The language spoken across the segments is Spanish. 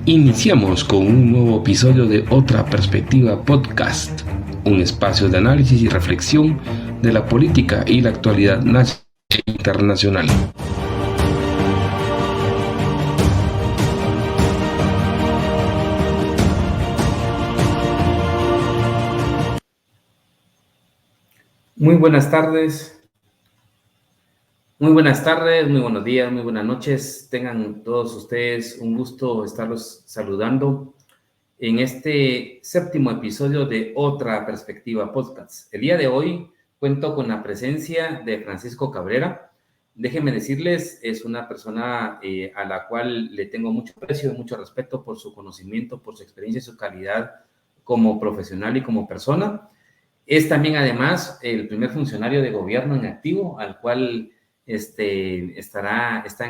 Iniciamos con un nuevo episodio de Otra Perspectiva Podcast, un espacio de análisis y reflexión de la política y la actualidad nacional e internacional. Muy buenas tardes, muy buenos días, muy buenas noches. Tengan todos ustedes un gusto estarlos saludando en este séptimo episodio de Otra Perspectiva Podcast. El día de hoy cuento con la presencia de Francisco Cabrera. Déjenme decirles, es una persona a la cual le tengo mucho aprecio y mucho respeto por su conocimiento, por su experiencia y su calidad como profesional y como persona. Es también, además, el primer funcionario de gobierno en activo al cual está en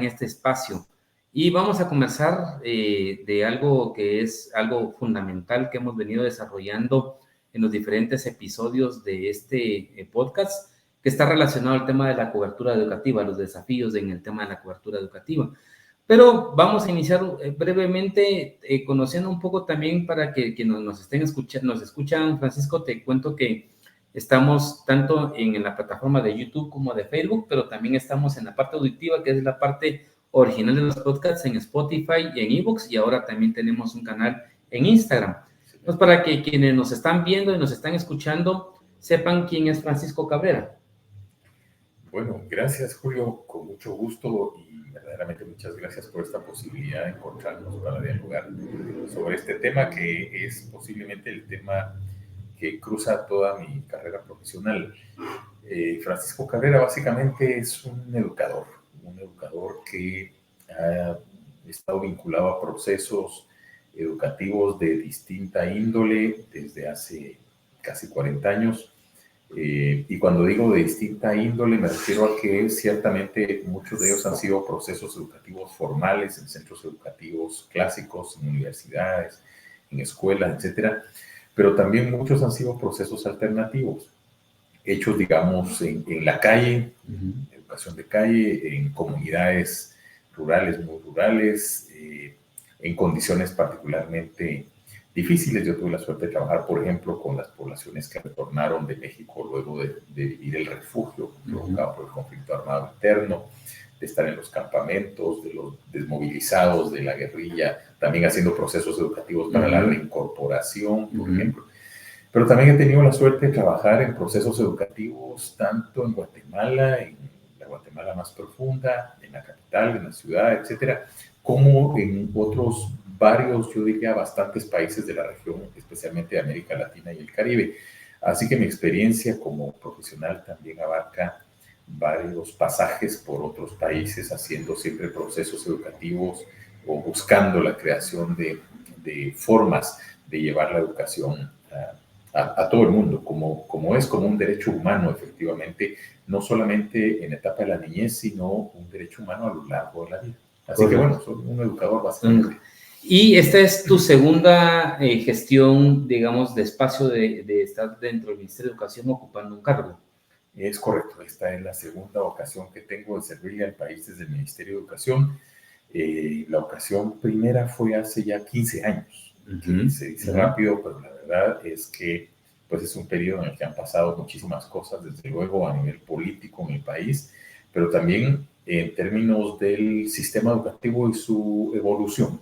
este espacio. Y vamos a conversar de algo que es algo fundamental que hemos venido desarrollando en los diferentes episodios de este podcast, que está relacionado al tema de la cobertura educativa, los desafíos en el tema de la cobertura educativa. Pero vamos a iniciar brevemente conociendo un poco también para que nos estén escuchando, nos escuchan. Francisco, te cuento que estamos tanto en la plataforma de YouTube como de Facebook, pero también estamos en la parte auditiva, que es la parte original de los podcasts, en Spotify y en iVoox, y ahora también tenemos un canal en Instagram. Entonces, para que quienes nos están viendo y nos están escuchando sepan quién es Francisco Cabrera. Bueno, gracias Julio, con mucho gusto y verdaderamente muchas gracias por esta posibilidad de encontrarnos para dialogar sobre este tema que es posiblemente el tema que cruza toda mi carrera profesional. Francisco Cabrera básicamente es un educador que ha estado vinculado a procesos educativos de distinta índole desde hace casi 40 años. Y cuando digo de distinta índole, me refiero a que ciertamente muchos de ellos han sido procesos educativos formales en centros educativos clásicos, en universidades, en escuelas, etcétera, pero también muchos han sido procesos alternativos, hechos, digamos, en la calle, educación de calle, en comunidades rurales, muy rurales, en condiciones particularmente difíciles. Yo tuve la suerte de trabajar, por ejemplo, con las poblaciones que retornaron de México luego de vivir el refugio provocado por el conflicto armado interno, de estar en los campamentos, de los desmovilizados de la guerrilla, también haciendo procesos educativos para la reincorporación, por ejemplo. Pero también he tenido la suerte de trabajar en procesos educativos tanto en Guatemala, en la Guatemala más profunda, en la capital, en la ciudad, etcétera, como en otros varios, yo diría, bastantes países de la región, especialmente de América Latina y el Caribe. Así que mi experiencia como profesional también abarca varios pasajes por otros países, haciendo siempre procesos educativos o buscando la creación de formas de llevar la educación a todo el mundo, como es como un derecho humano, efectivamente, no solamente en la etapa de la niñez, sino un derecho humano a lo largo de la vida. Así que bueno, soy un educador bastante. Y esta es tu segunda gestión, digamos, de espacio de estar dentro del Ministerio de Educación ocupando un cargo. Es correcto, esta es la segunda ocasión que tengo de servirle al país desde el Ministerio de Educación. La ocasión primera fue hace ya 15 años, que se dice rápido, pero la verdad es que pues es un periodo en el que han pasado muchísimas cosas, desde luego a nivel político en el país, pero también en términos del sistema educativo y su evolución,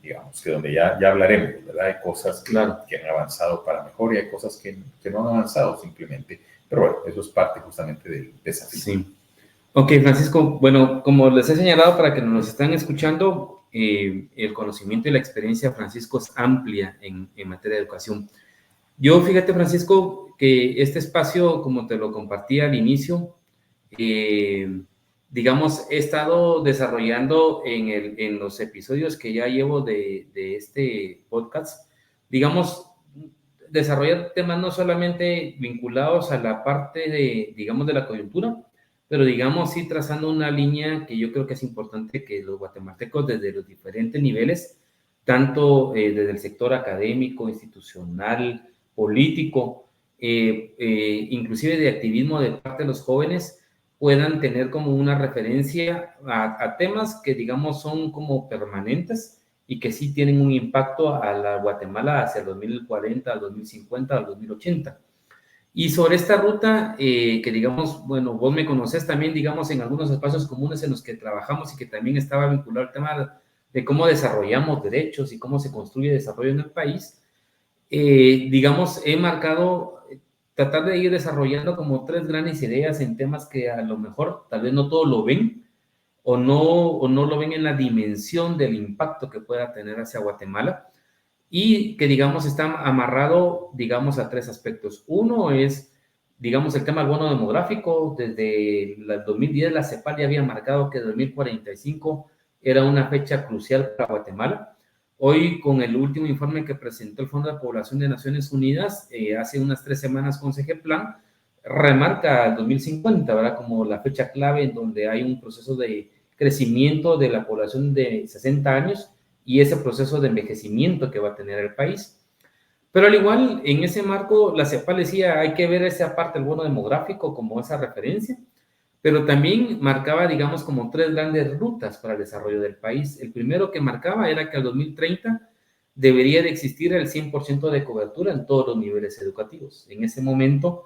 digamos, que donde ya hablaremos, ¿verdad? Hay cosas que han avanzado para mejor y hay cosas que no han avanzado simplemente, pero bueno, eso es parte justamente del desafío. Sí. Ok, Francisco, bueno, como les he señalado para que nos están escuchando, el conocimiento y la experiencia de Francisco es amplia en materia de educación. Yo, fíjate, Francisco, que este espacio, como te lo compartí al inicio, digamos, he estado desarrollando en los episodios que ya llevo de este podcast, digamos, desarrollar temas no solamente vinculados a la parte digamos, de la coyuntura, pero digamos, sí trazando una línea que yo creo que es importante que los guatemaltecos desde los diferentes niveles, tanto desde el sector académico, institucional, político, inclusive de activismo de parte de los jóvenes, puedan tener como una referencia a temas que, digamos, son como permanentes y que sí tienen un impacto a la Guatemala hacia el 2040, al 2050, al 2080. Y sobre esta ruta, que digamos, bueno, vos me conocés también, digamos, en algunos espacios comunes en los que trabajamos y que también estaba vinculado al tema de cómo desarrollamos derechos y cómo se construye desarrollo en el país, digamos, he marcado tratar de ir desarrollando como 3 grandes ideas en temas que a lo mejor tal vez no todos lo ven o no lo ven en la dimensión del impacto que pueda tener hacia Guatemala y que, digamos, está amarrado, digamos, a 3 aspectos. Uno es, digamos, el tema del bono demográfico. Desde el 2010 la CEPAL ya había marcado que 2045 era una fecha crucial para Guatemala. Hoy, con el último informe que presentó el Fondo de Población de Naciones Unidas, hace unas 3 semanas con CGPlan, remarca el 2050, ¿verdad? Como la fecha clave en donde hay un proceso de crecimiento de la población de 60 años y ese proceso de envejecimiento que va a tener el país. Pero al igual, en ese marco, la CEPAL decía, hay que ver esa parte del bono demográfico como esa referencia, pero también marcaba, digamos, como 3 grandes rutas para el desarrollo del país. El primero que marcaba era que al 2030 debería de existir el 100% de cobertura en todos los niveles educativos. En ese momento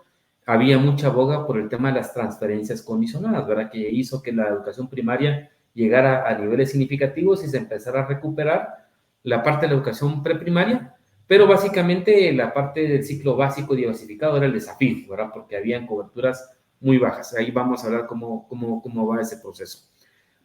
había mucha boga por el tema de las transferencias condicionadas, ¿verdad? Que hizo que la educación primaria llegara a niveles significativos y se empezara a recuperar la parte de la educación preprimaria, pero básicamente la parte del ciclo básico diversificado era el desafío, ¿verdad? Porque habían coberturas muy bajas. Ahí vamos a hablar cómo va ese proceso.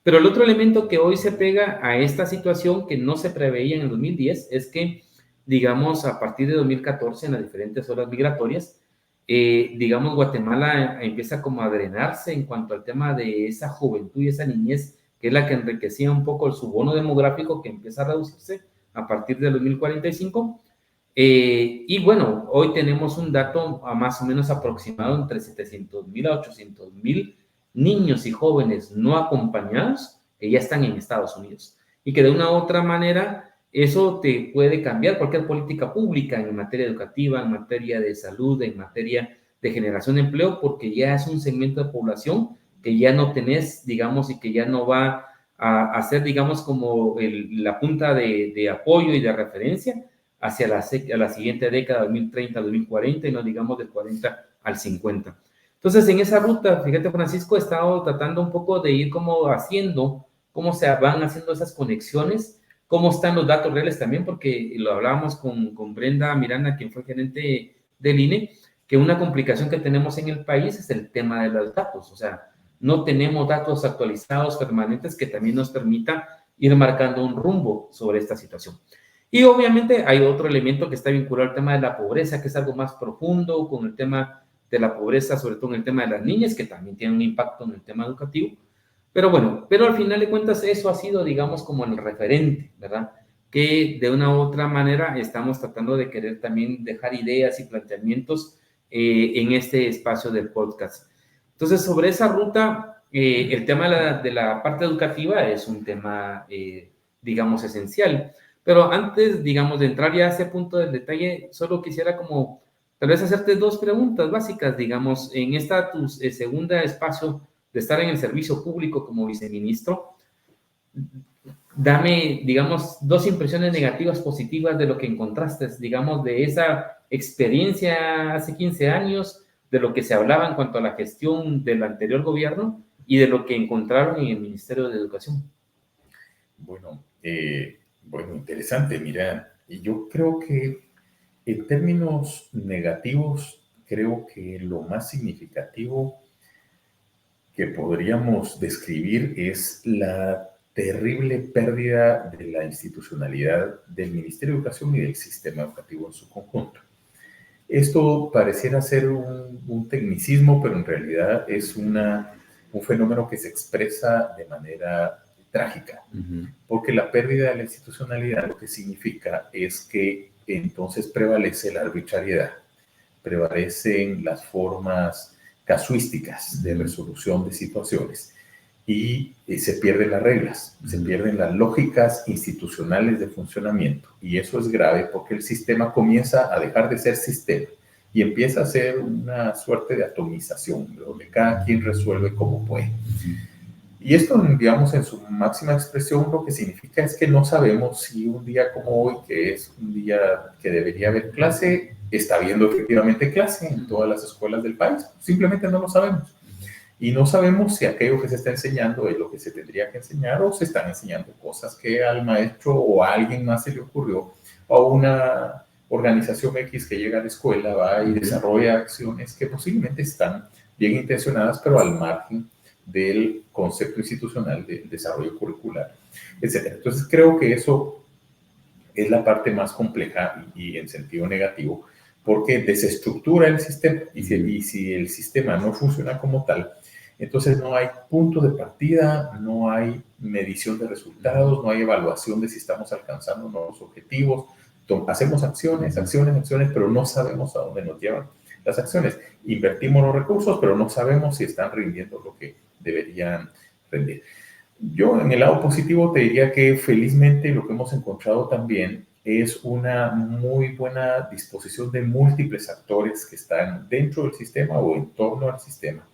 Pero el otro elemento que hoy se pega a esta situación que no se preveía en el 2010 es que, digamos, a partir de 2014, en las diferentes olas migratorias, digamos, Guatemala empieza como a drenarse en cuanto al tema de esa juventud y esa niñez, que es la que enriquecía un poco su bono demográfico, que empieza a reducirse a partir de 2045. Y bueno, hoy tenemos un dato más o menos aproximado entre 700,000 a 800,000 niños y jóvenes no acompañados que ya están en Estados Unidos y que de una u otra manera eso te puede cambiar cualquier política pública en materia educativa, en materia de salud, en materia de generación de empleo, porque ya es un segmento de población que ya no tenés, digamos, y que ya no va a ser, digamos, como la punta de apoyo y de referencia hacia la siguiente década, 2030, 2040, y no digamos del 40 al 50. Entonces, en esa ruta, fíjate, Francisco, he estado tratando un poco de ir como haciendo, cómo se van haciendo esas conexiones, cómo están los datos reales también, porque lo hablábamos con Brenda Miranda, quien fue gerente del INE, que una complicación que tenemos en el país es el tema de los datos, o sea, no tenemos datos actualizados permanentes que también nos permita ir marcando un rumbo sobre esta situación. Y obviamente hay otro elemento que está vinculado al tema de la pobreza, que es algo más profundo con el tema de la pobreza, sobre todo en el tema de las niñas, que también tiene un impacto en el tema educativo. Pero bueno, pero al final de cuentas eso ha sido, digamos, como el referente, ¿verdad? Que de una u otra manera estamos tratando de querer también dejar ideas y planteamientos en este espacio del podcast. Entonces, sobre esa ruta, el tema de la parte educativa es un tema, digamos, esencial. Pero antes, digamos, de entrar ya a ese punto del detalle, solo quisiera como tal vez hacerte 2 preguntas básicas, digamos, en esta tu segunda espacio de estar en el servicio público como viceministro. Dame, digamos, 2 impresiones negativas, positivas de lo que encontraste, digamos, de esa experiencia hace 15 años, de lo que se hablaba en cuanto a la gestión del anterior gobierno y de lo que encontraron en el Ministerio de Educación. Bueno, interesante, mira, y yo creo que en términos negativos, creo que lo más significativo que podríamos describir es la terrible pérdida de la institucionalidad del Ministerio de Educación y del sistema educativo en su conjunto. Esto pareciera ser un tecnicismo, pero en realidad es un fenómeno que se expresa de manera trágica, porque la pérdida de la institucionalidad lo que significa es que entonces prevalece la arbitrariedad, prevalecen las formas casuísticas de resolución de situaciones y se pierden las reglas, se pierden las lógicas institucionales de funcionamiento, y eso es grave porque el sistema comienza a dejar de ser sistema y empieza a ser una suerte de atomización, donde cada quien resuelve como puede. Y esto, digamos, en su máxima expresión, lo que significa es que no sabemos si un día como hoy, que es un día que debería haber clase, está habiendo efectivamente clase en todas las escuelas del país. Simplemente no lo sabemos. Y no sabemos si aquello que se está enseñando es lo que se tendría que enseñar o se están enseñando cosas que al maestro o a alguien más se le ocurrió, o a una organización X que llega a la escuela, va y desarrolla acciones que posiblemente están bien intencionadas, pero al margen del concepto institucional del desarrollo curricular, etc. Entonces creo que eso es la parte más compleja y en sentido negativo, porque desestructura el sistema y si el sistema no funciona como tal, entonces no hay punto de partida, no hay medición de resultados, no hay evaluación de si estamos alcanzando nuevos objetivos. Hacemos acciones, pero no sabemos a dónde nos llevan las acciones. Invertimos los recursos, pero no sabemos si están rindiendo lo que deberían rendir. Yo en el lado positivo te diría que felizmente lo que hemos encontrado también es una muy buena disposición de múltiples actores que están dentro del sistema o en torno al sistema,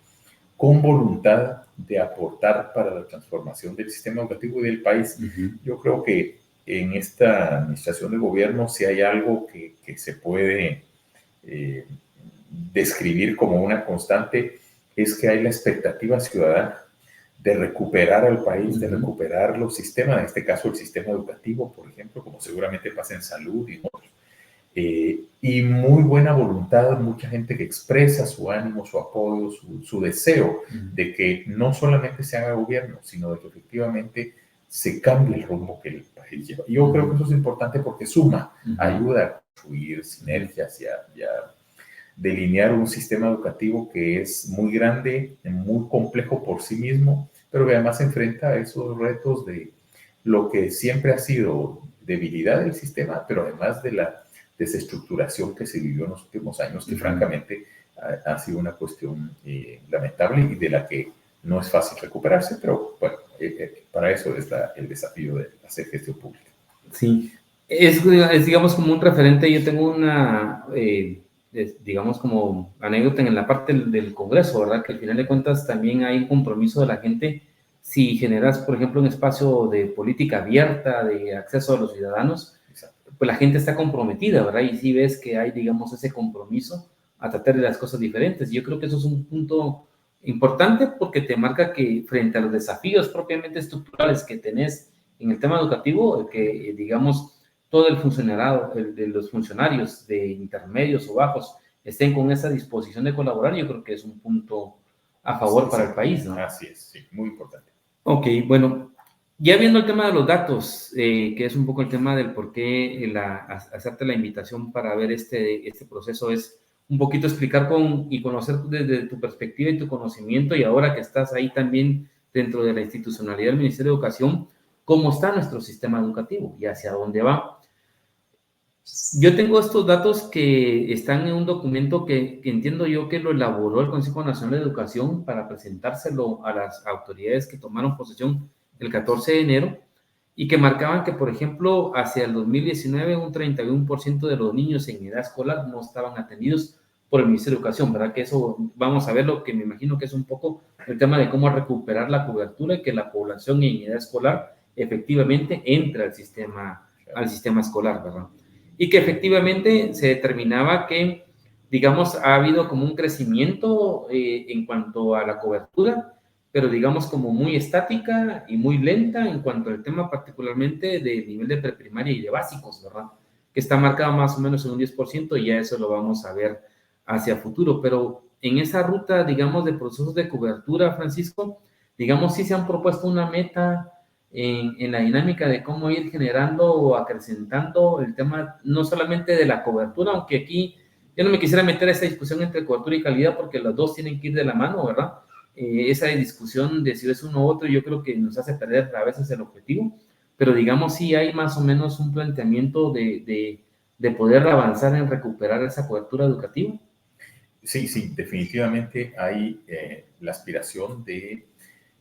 con voluntad de aportar para la transformación del sistema educativo y del país. Yo creo que en esta administración de gobierno, si hay algo que se puede describir como una constante, es que hay la expectativa ciudadana de recuperar al país, de recuperar los sistemas, en este caso el sistema educativo, por ejemplo, como seguramente pasa en salud y otros. Y muy buena voluntad, mucha gente que expresa su ánimo, su apoyo, su deseo de que no solamente se haga gobierno, sino de que efectivamente se cambie el rumbo que el país lleva. Y yo creo que eso es importante porque suma, ayuda a construir sinergias y a delinear un sistema educativo que es muy grande, muy complejo por sí mismo, pero que además se enfrenta a esos retos de lo que siempre ha sido debilidad del sistema, pero además de la desestructuración que se vivió en los últimos años, que francamente ha sido una cuestión lamentable y de la que no es fácil recuperarse, pero bueno, para eso es el desafío de hacer gestión pública. Sí, es digamos como un referente. Yo tengo una, digamos como anécdota en la parte del Congreso, ¿verdad? Que al final de cuentas también hay un compromiso de la gente. Si generas, por ejemplo, un espacio de política abierta, de acceso a los ciudadanos, pues la gente está comprometida, ¿verdad? Y sí ves que hay, digamos, ese compromiso a tratar de las cosas diferentes. Yo creo que eso es un punto importante porque te marca que frente a los desafíos propiamente estructurales que tenés en el tema educativo, que digamos todo el funcionariado, de los funcionarios de intermedios o bajos estén con esa disposición de colaborar, yo creo que es un punto a favor para el país, ¿no? Así es, sí, muy importante. Ok, bueno, ya viendo el tema de los datos, que es un poco el tema del por qué hacerte la invitación para ver este proceso, es un poquito explicar y conocer desde tu perspectiva y tu conocimiento, y ahora que estás ahí también dentro de la institucionalidad del Ministerio de Educación, cómo está nuestro sistema educativo y hacia dónde va. Yo tengo estos datos que están en un documento que entiendo yo que lo elaboró el Consejo Nacional de Educación para presentárselo a las autoridades que tomaron posesión el 14 de enero y que marcaban que, por ejemplo, hacia el 2019 un 31% de los niños en edad escolar no estaban atendidos por el Ministerio de Educación, ¿verdad? Que eso vamos a ver, lo que me imagino que es un poco el tema de cómo recuperar la cobertura y que la población en edad escolar efectivamente entre al sistema escolar, ¿verdad? Y que efectivamente se determinaba que, digamos, ha habido como un crecimiento en cuanto a la cobertura, pero digamos como muy estática y muy lenta en cuanto al tema particularmente del nivel de preprimaria y de básicos, ¿verdad? Que está marcado más o menos en un 10% y ya eso lo vamos a ver hacia futuro. Pero en esa ruta, digamos, de procesos de cobertura, Francisco, digamos, sí se han propuesto una meta en la dinámica de cómo ir generando o acrecentando el tema, no solamente de la cobertura, aunque aquí yo no me quisiera meter a esa discusión entre cobertura y calidad porque los dos tienen que ir de la mano, ¿verdad? Esa discusión de si es uno u otro yo creo que nos hace perder a veces el objetivo, pero digamos sí hay más o menos un planteamiento de poder avanzar en recuperar esa cobertura educativa. Sí, definitivamente hay la aspiración de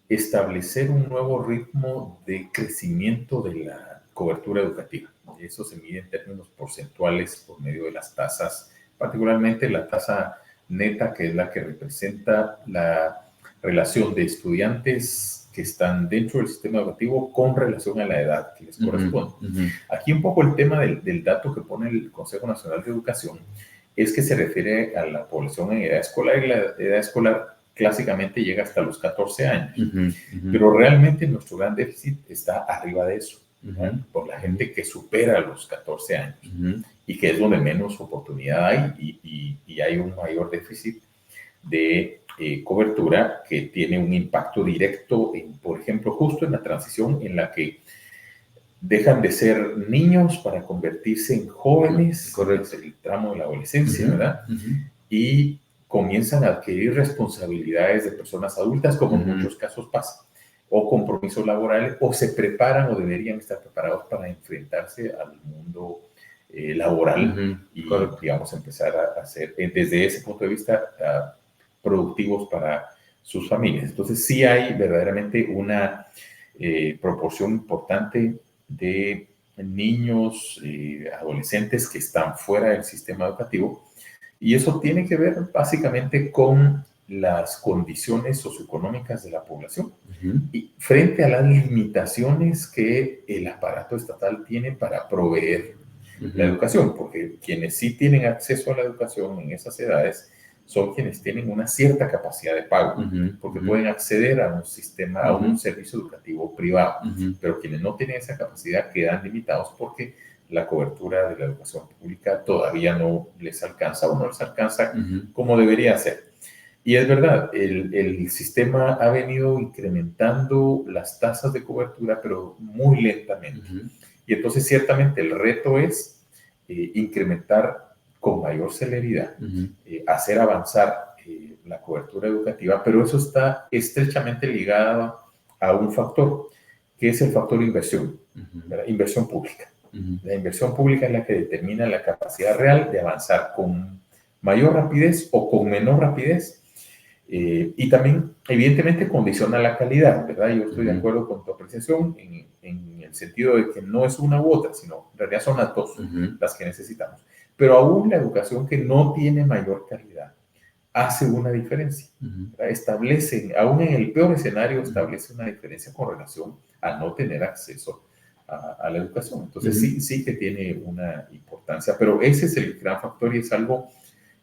establecer un nuevo ritmo de crecimiento de la cobertura educativa. Eso se mide en términos porcentuales por medio de las tasas, particularmente la tasa neta, que es la que representa la relación de estudiantes que están dentro del sistema educativo con relación a la edad que les corresponde. Aquí un poco el tema del dato que pone el Consejo Nacional de Educación es que se refiere a la población en edad escolar, y la edad escolar clásicamente llega hasta los 14 años, pero realmente nuestro gran déficit está arriba de eso, por la gente que supera los 14 años y que es donde menos oportunidad hay y hay un mayor déficit de cobertura que tiene un impacto directo, por ejemplo, justo en la transición en la que dejan de ser niños para convertirse en jóvenes, correcto, el tramo de la adolescencia, ¿verdad? Y comienzan a adquirir responsabilidades de personas adultas, como en muchos casos pasa, o compromisos laborales, o se preparan o deberían estar preparados para enfrentarse al mundo laboral y, digamos, empezar a ser, desde ese punto de vista, productivos para sus familias. Entonces, sí hay verdaderamente una proporción importante de niños, adolescentes que están fuera del sistema educativo, y eso tiene que ver básicamente con las condiciones socioeconómicas de la población y frente a las limitaciones que el aparato estatal tiene para proveer la educación, porque quienes sí tienen acceso a la educación en esas edades son quienes tienen una cierta capacidad de pago, porque pueden acceder a un sistema, a un servicio educativo privado, pero quienes no tienen esa capacidad quedan limitados porque la cobertura de la educación pública todavía no les alcanza o no les alcanza como debería ser. Y es verdad, el sistema ha venido incrementando las tasas de cobertura, pero muy lentamente. Y entonces ciertamente el reto es incrementar con mayor celeridad, hacer avanzar la cobertura educativa, pero eso está estrechamente ligado a un factor, que es el factor inversión, inversión pública. La inversión pública es la que determina la capacidad real de avanzar con mayor rapidez o con menor rapidez, y también evidentemente condiciona la calidad, ¿verdad? Yo estoy de acuerdo con tu apreciación en el sentido de que no es una u otra, sino en realidad son las dos las que necesitamos. Pero aún la educación que no tiene mayor calidad hace una diferencia. Establece, aún en el peor escenario, establece una diferencia con relación a no tener acceso a la educación. Entonces sí que tiene una importancia, pero ese es el gran factor y es algo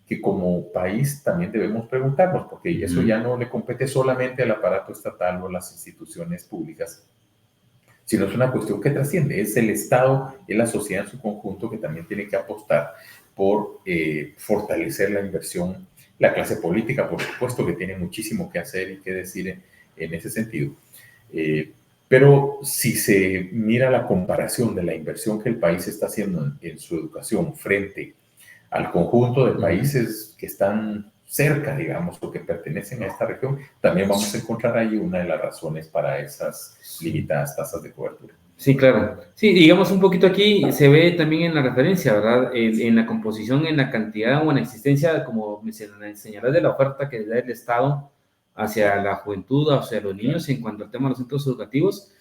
que como país también debemos preguntarnos, porque eso ya no le compete solamente al aparato estatal o las instituciones públicas, sino es una cuestión que trasciende, es el Estado y la sociedad en su conjunto que también tiene que apostar por fortalecer la inversión, la clase política, por supuesto, que tiene muchísimo que hacer y que decir en ese sentido. Pero si se mira la comparación de la inversión que el país está haciendo en su educación frente al conjunto de países que están cerca, digamos, o que pertenecen a esta región, también vamos a encontrar ahí una de las razones para esas limitadas tasas de cobertura. Sí, claro. Sí, digamos un poquito aquí se ve también en la referencia, ¿verdad? En la composición, en la cantidad o en la existencia, como me señalás, de la oferta que da el Estado hacia la juventud, hacia los niños en cuanto al tema de los centros educativos,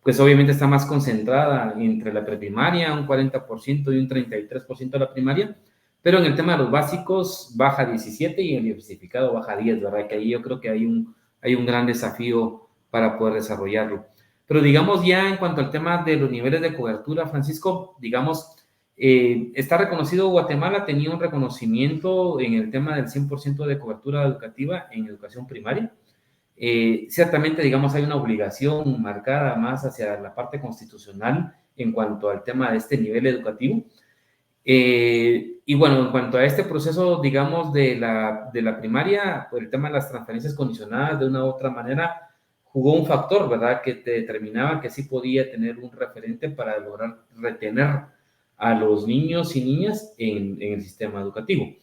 pues obviamente está más concentrada entre la preprimaria, un 40% y un 33% de la primaria, pero en el tema de los básicos baja 17 y en el diversificado baja 10, ¿verdad? Que ahí yo creo que hay un gran desafío para poder desarrollarlo. Pero digamos ya en cuanto al tema de los niveles de cobertura, Francisco, digamos, está reconocido, Guatemala tenía un reconocimiento en el tema del 100% de cobertura educativa en educación primaria. Ciertamente, digamos, hay una obligación marcada más hacia la parte constitucional en cuanto al tema de este nivel educativo. Y bueno, en cuanto a este proceso, digamos, de la primaria, pues el tema de las transferencias condicionadas, de una u otra manera, jugó un factor, ¿verdad?, que te determinaba que sí podía tener un referente para lograr retener a los niños y niñas en el sistema educativo.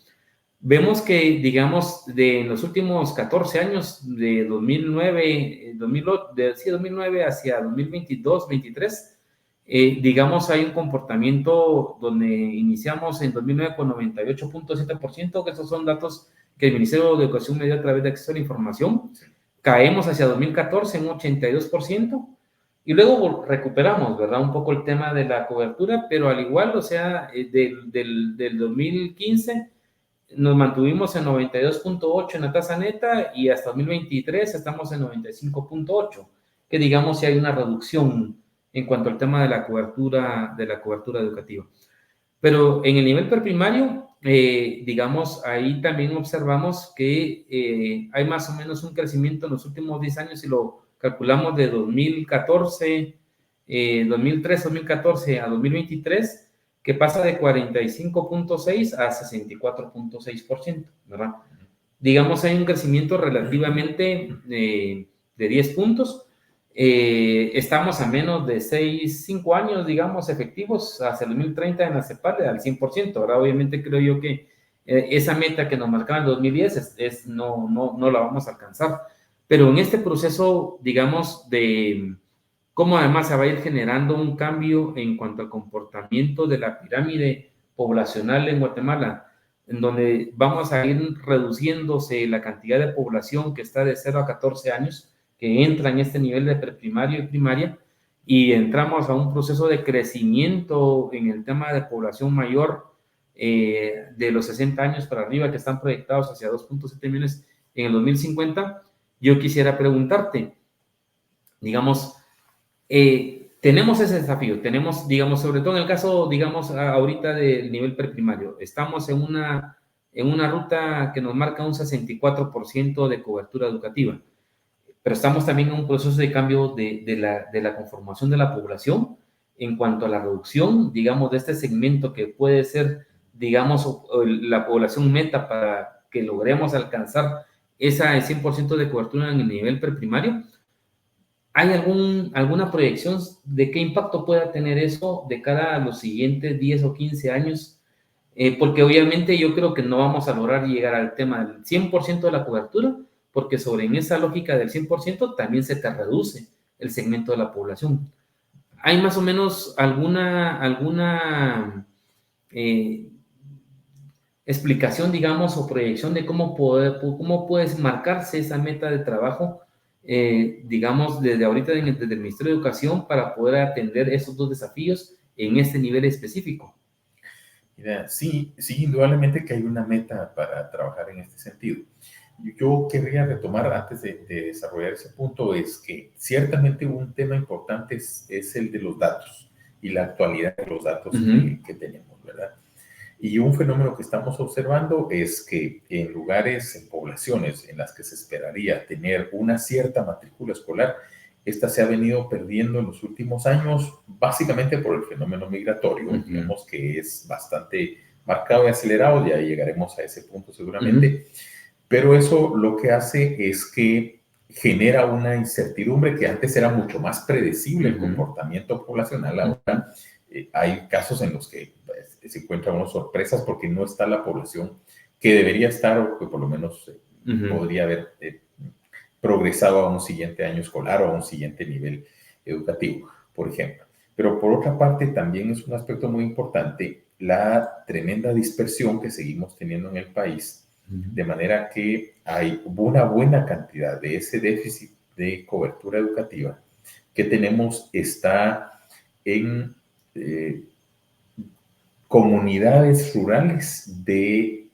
Vemos que, digamos, en los últimos 14 años, de 2009 hacia 2022-23, digamos, hay un comportamiento donde iniciamos en 2009 con 98.7%, que esos son datos que el Ministerio de Educación me dio a través de acceso a la información. Caemos hacia 2014 en un 82%, y luego recuperamos, ¿verdad?, un poco el tema de la cobertura, pero al igual, o sea, del 2015 nos mantuvimos en 92.8 en la tasa neta y hasta 2023 estamos en 95.8, que digamos si hay una reducción en cuanto al tema de la cobertura educativa. Pero en el nivel preprimario, digamos, ahí también observamos que hay más o menos un crecimiento en los últimos 10 años, si lo calculamos de 2014, 2003, 2014 a 2023, que pasa de 45.6 a 64.6%, ¿verdad? Digamos, hay un crecimiento relativamente de 10 puntos. Estamos a menos de 5 años, digamos, efectivos hacia el 2030 en la CEPAL al 100%. Ahora, obviamente, creo yo que esa meta que nos marcaba en 2010 no la vamos a alcanzar. Pero en este proceso, digamos, de cómo además se va a ir generando un cambio en cuanto al comportamiento de la pirámide poblacional en Guatemala, en donde vamos a ir reduciéndose la cantidad de población que está de 0 a 14 años, que entra en este nivel de preprimario y primaria, y entramos a un proceso de crecimiento en el tema de población mayor de los 60 años para arriba, que están proyectados hacia 2.7 millones en el 2050. Yo quisiera preguntarte, digamos, tenemos ese desafío, tenemos, digamos, sobre todo en el caso, digamos, ahorita del nivel preprimario, estamos en una ruta que nos marca un 64% de cobertura educativa, pero estamos también en un proceso de cambio de la conformación de la población en cuanto a la reducción, digamos, de este segmento que puede ser, digamos, la población meta para que logremos alcanzar esa 100% de cobertura en el nivel preprimario. ¿Hay alguna proyección de qué impacto pueda tener eso de cara a los siguientes 10 o 15 años? Porque obviamente yo creo que no vamos a lograr llegar al tema del 100% de la cobertura, porque sobre en esa lógica del 100% también se te reduce el segmento de la población. ¿Hay más o menos alguna explicación, digamos, o proyección de cómo puede marcarse esa meta de trabajo, digamos, desde ahorita desde el Ministerio de Educación para poder atender esos dos desafíos en este nivel específico? Mira, sí, indudablemente que hay una meta para trabajar en este sentido. Yo querría retomar antes de desarrollar ese punto, es que ciertamente un tema importante es el de los datos y la actualidad de los datos que tenemos, ¿verdad? Y un fenómeno que estamos observando es que en lugares, en poblaciones en las que se esperaría tener una cierta matrícula escolar, esta se ha venido perdiendo en los últimos años, básicamente por el fenómeno migratorio, digamos que es bastante marcado y acelerado, ya llegaremos a ese punto seguramente, pero eso lo que hace es que genera una incertidumbre que antes era mucho más predecible el comportamiento poblacional. Ahora hay casos en los que se encuentran unas sorpresas porque no está la población que debería estar o que por lo menos podría haber progresado a un siguiente año escolar o a un siguiente nivel educativo, por ejemplo. Pero por otra parte, también es un aspecto muy importante la tremenda dispersión que seguimos teniendo en el país, de manera que hay una buena cantidad de ese déficit de cobertura educativa que tenemos está en comunidades rurales de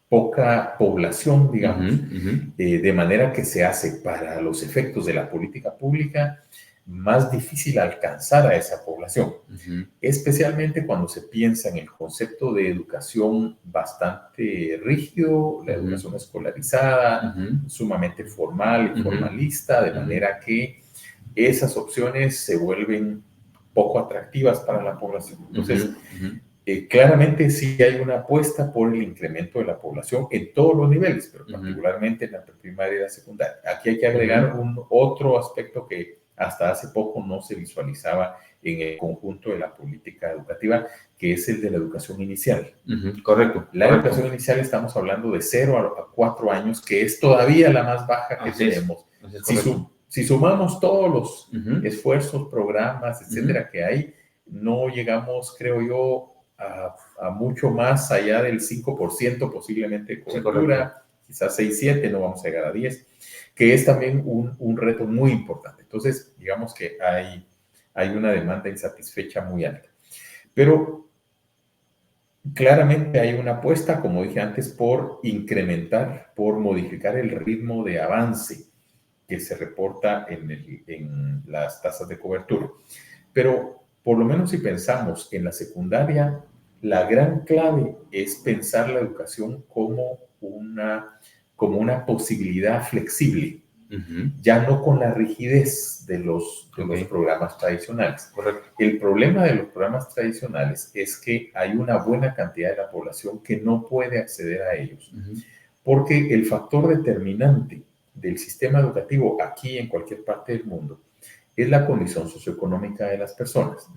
poca población, digamos, de manera que se hace para los efectos de la política pública más difícil alcanzar a esa población, especialmente cuando se piensa en el concepto de educación bastante rígido, la educación escolarizada, sumamente formal y formalista, de manera que esas opciones se vuelven poco atractivas para la población. Entonces, claramente sí hay una apuesta por el incremento de la población en todos los niveles, pero particularmente en la primaria y la secundaria. Aquí hay que agregar otro aspecto que hasta hace poco no se visualizaba en el conjunto de la política educativa, que es el de la educación inicial. Correcto. La educación inicial estamos hablando de 0 a 4 años, que es todavía la más baja que tenemos. Si sumamos todos los esfuerzos, programas, etcétera, que hay, no llegamos, creo yo, a mucho más allá del 5% posiblemente de cobertura, quizás 6, 7, no vamos a llegar a 10, que es también un reto muy importante. Entonces, digamos que hay una demanda insatisfecha muy alta. Pero claramente hay una apuesta, como dije antes, por incrementar, por modificar el ritmo de avance que se reporta en las tasas de cobertura. Pero por lo menos si pensamos en la secundaria, la gran clave es pensar la educación como una posibilidad flexible, ya no con la rigidez de los programas tradicionales. Correcto. El problema de los programas tradicionales es que hay una buena cantidad de la población que no puede acceder a ellos, porque el factor determinante del sistema educativo aquí en cualquier parte del mundo es la condición socioeconómica de las personas.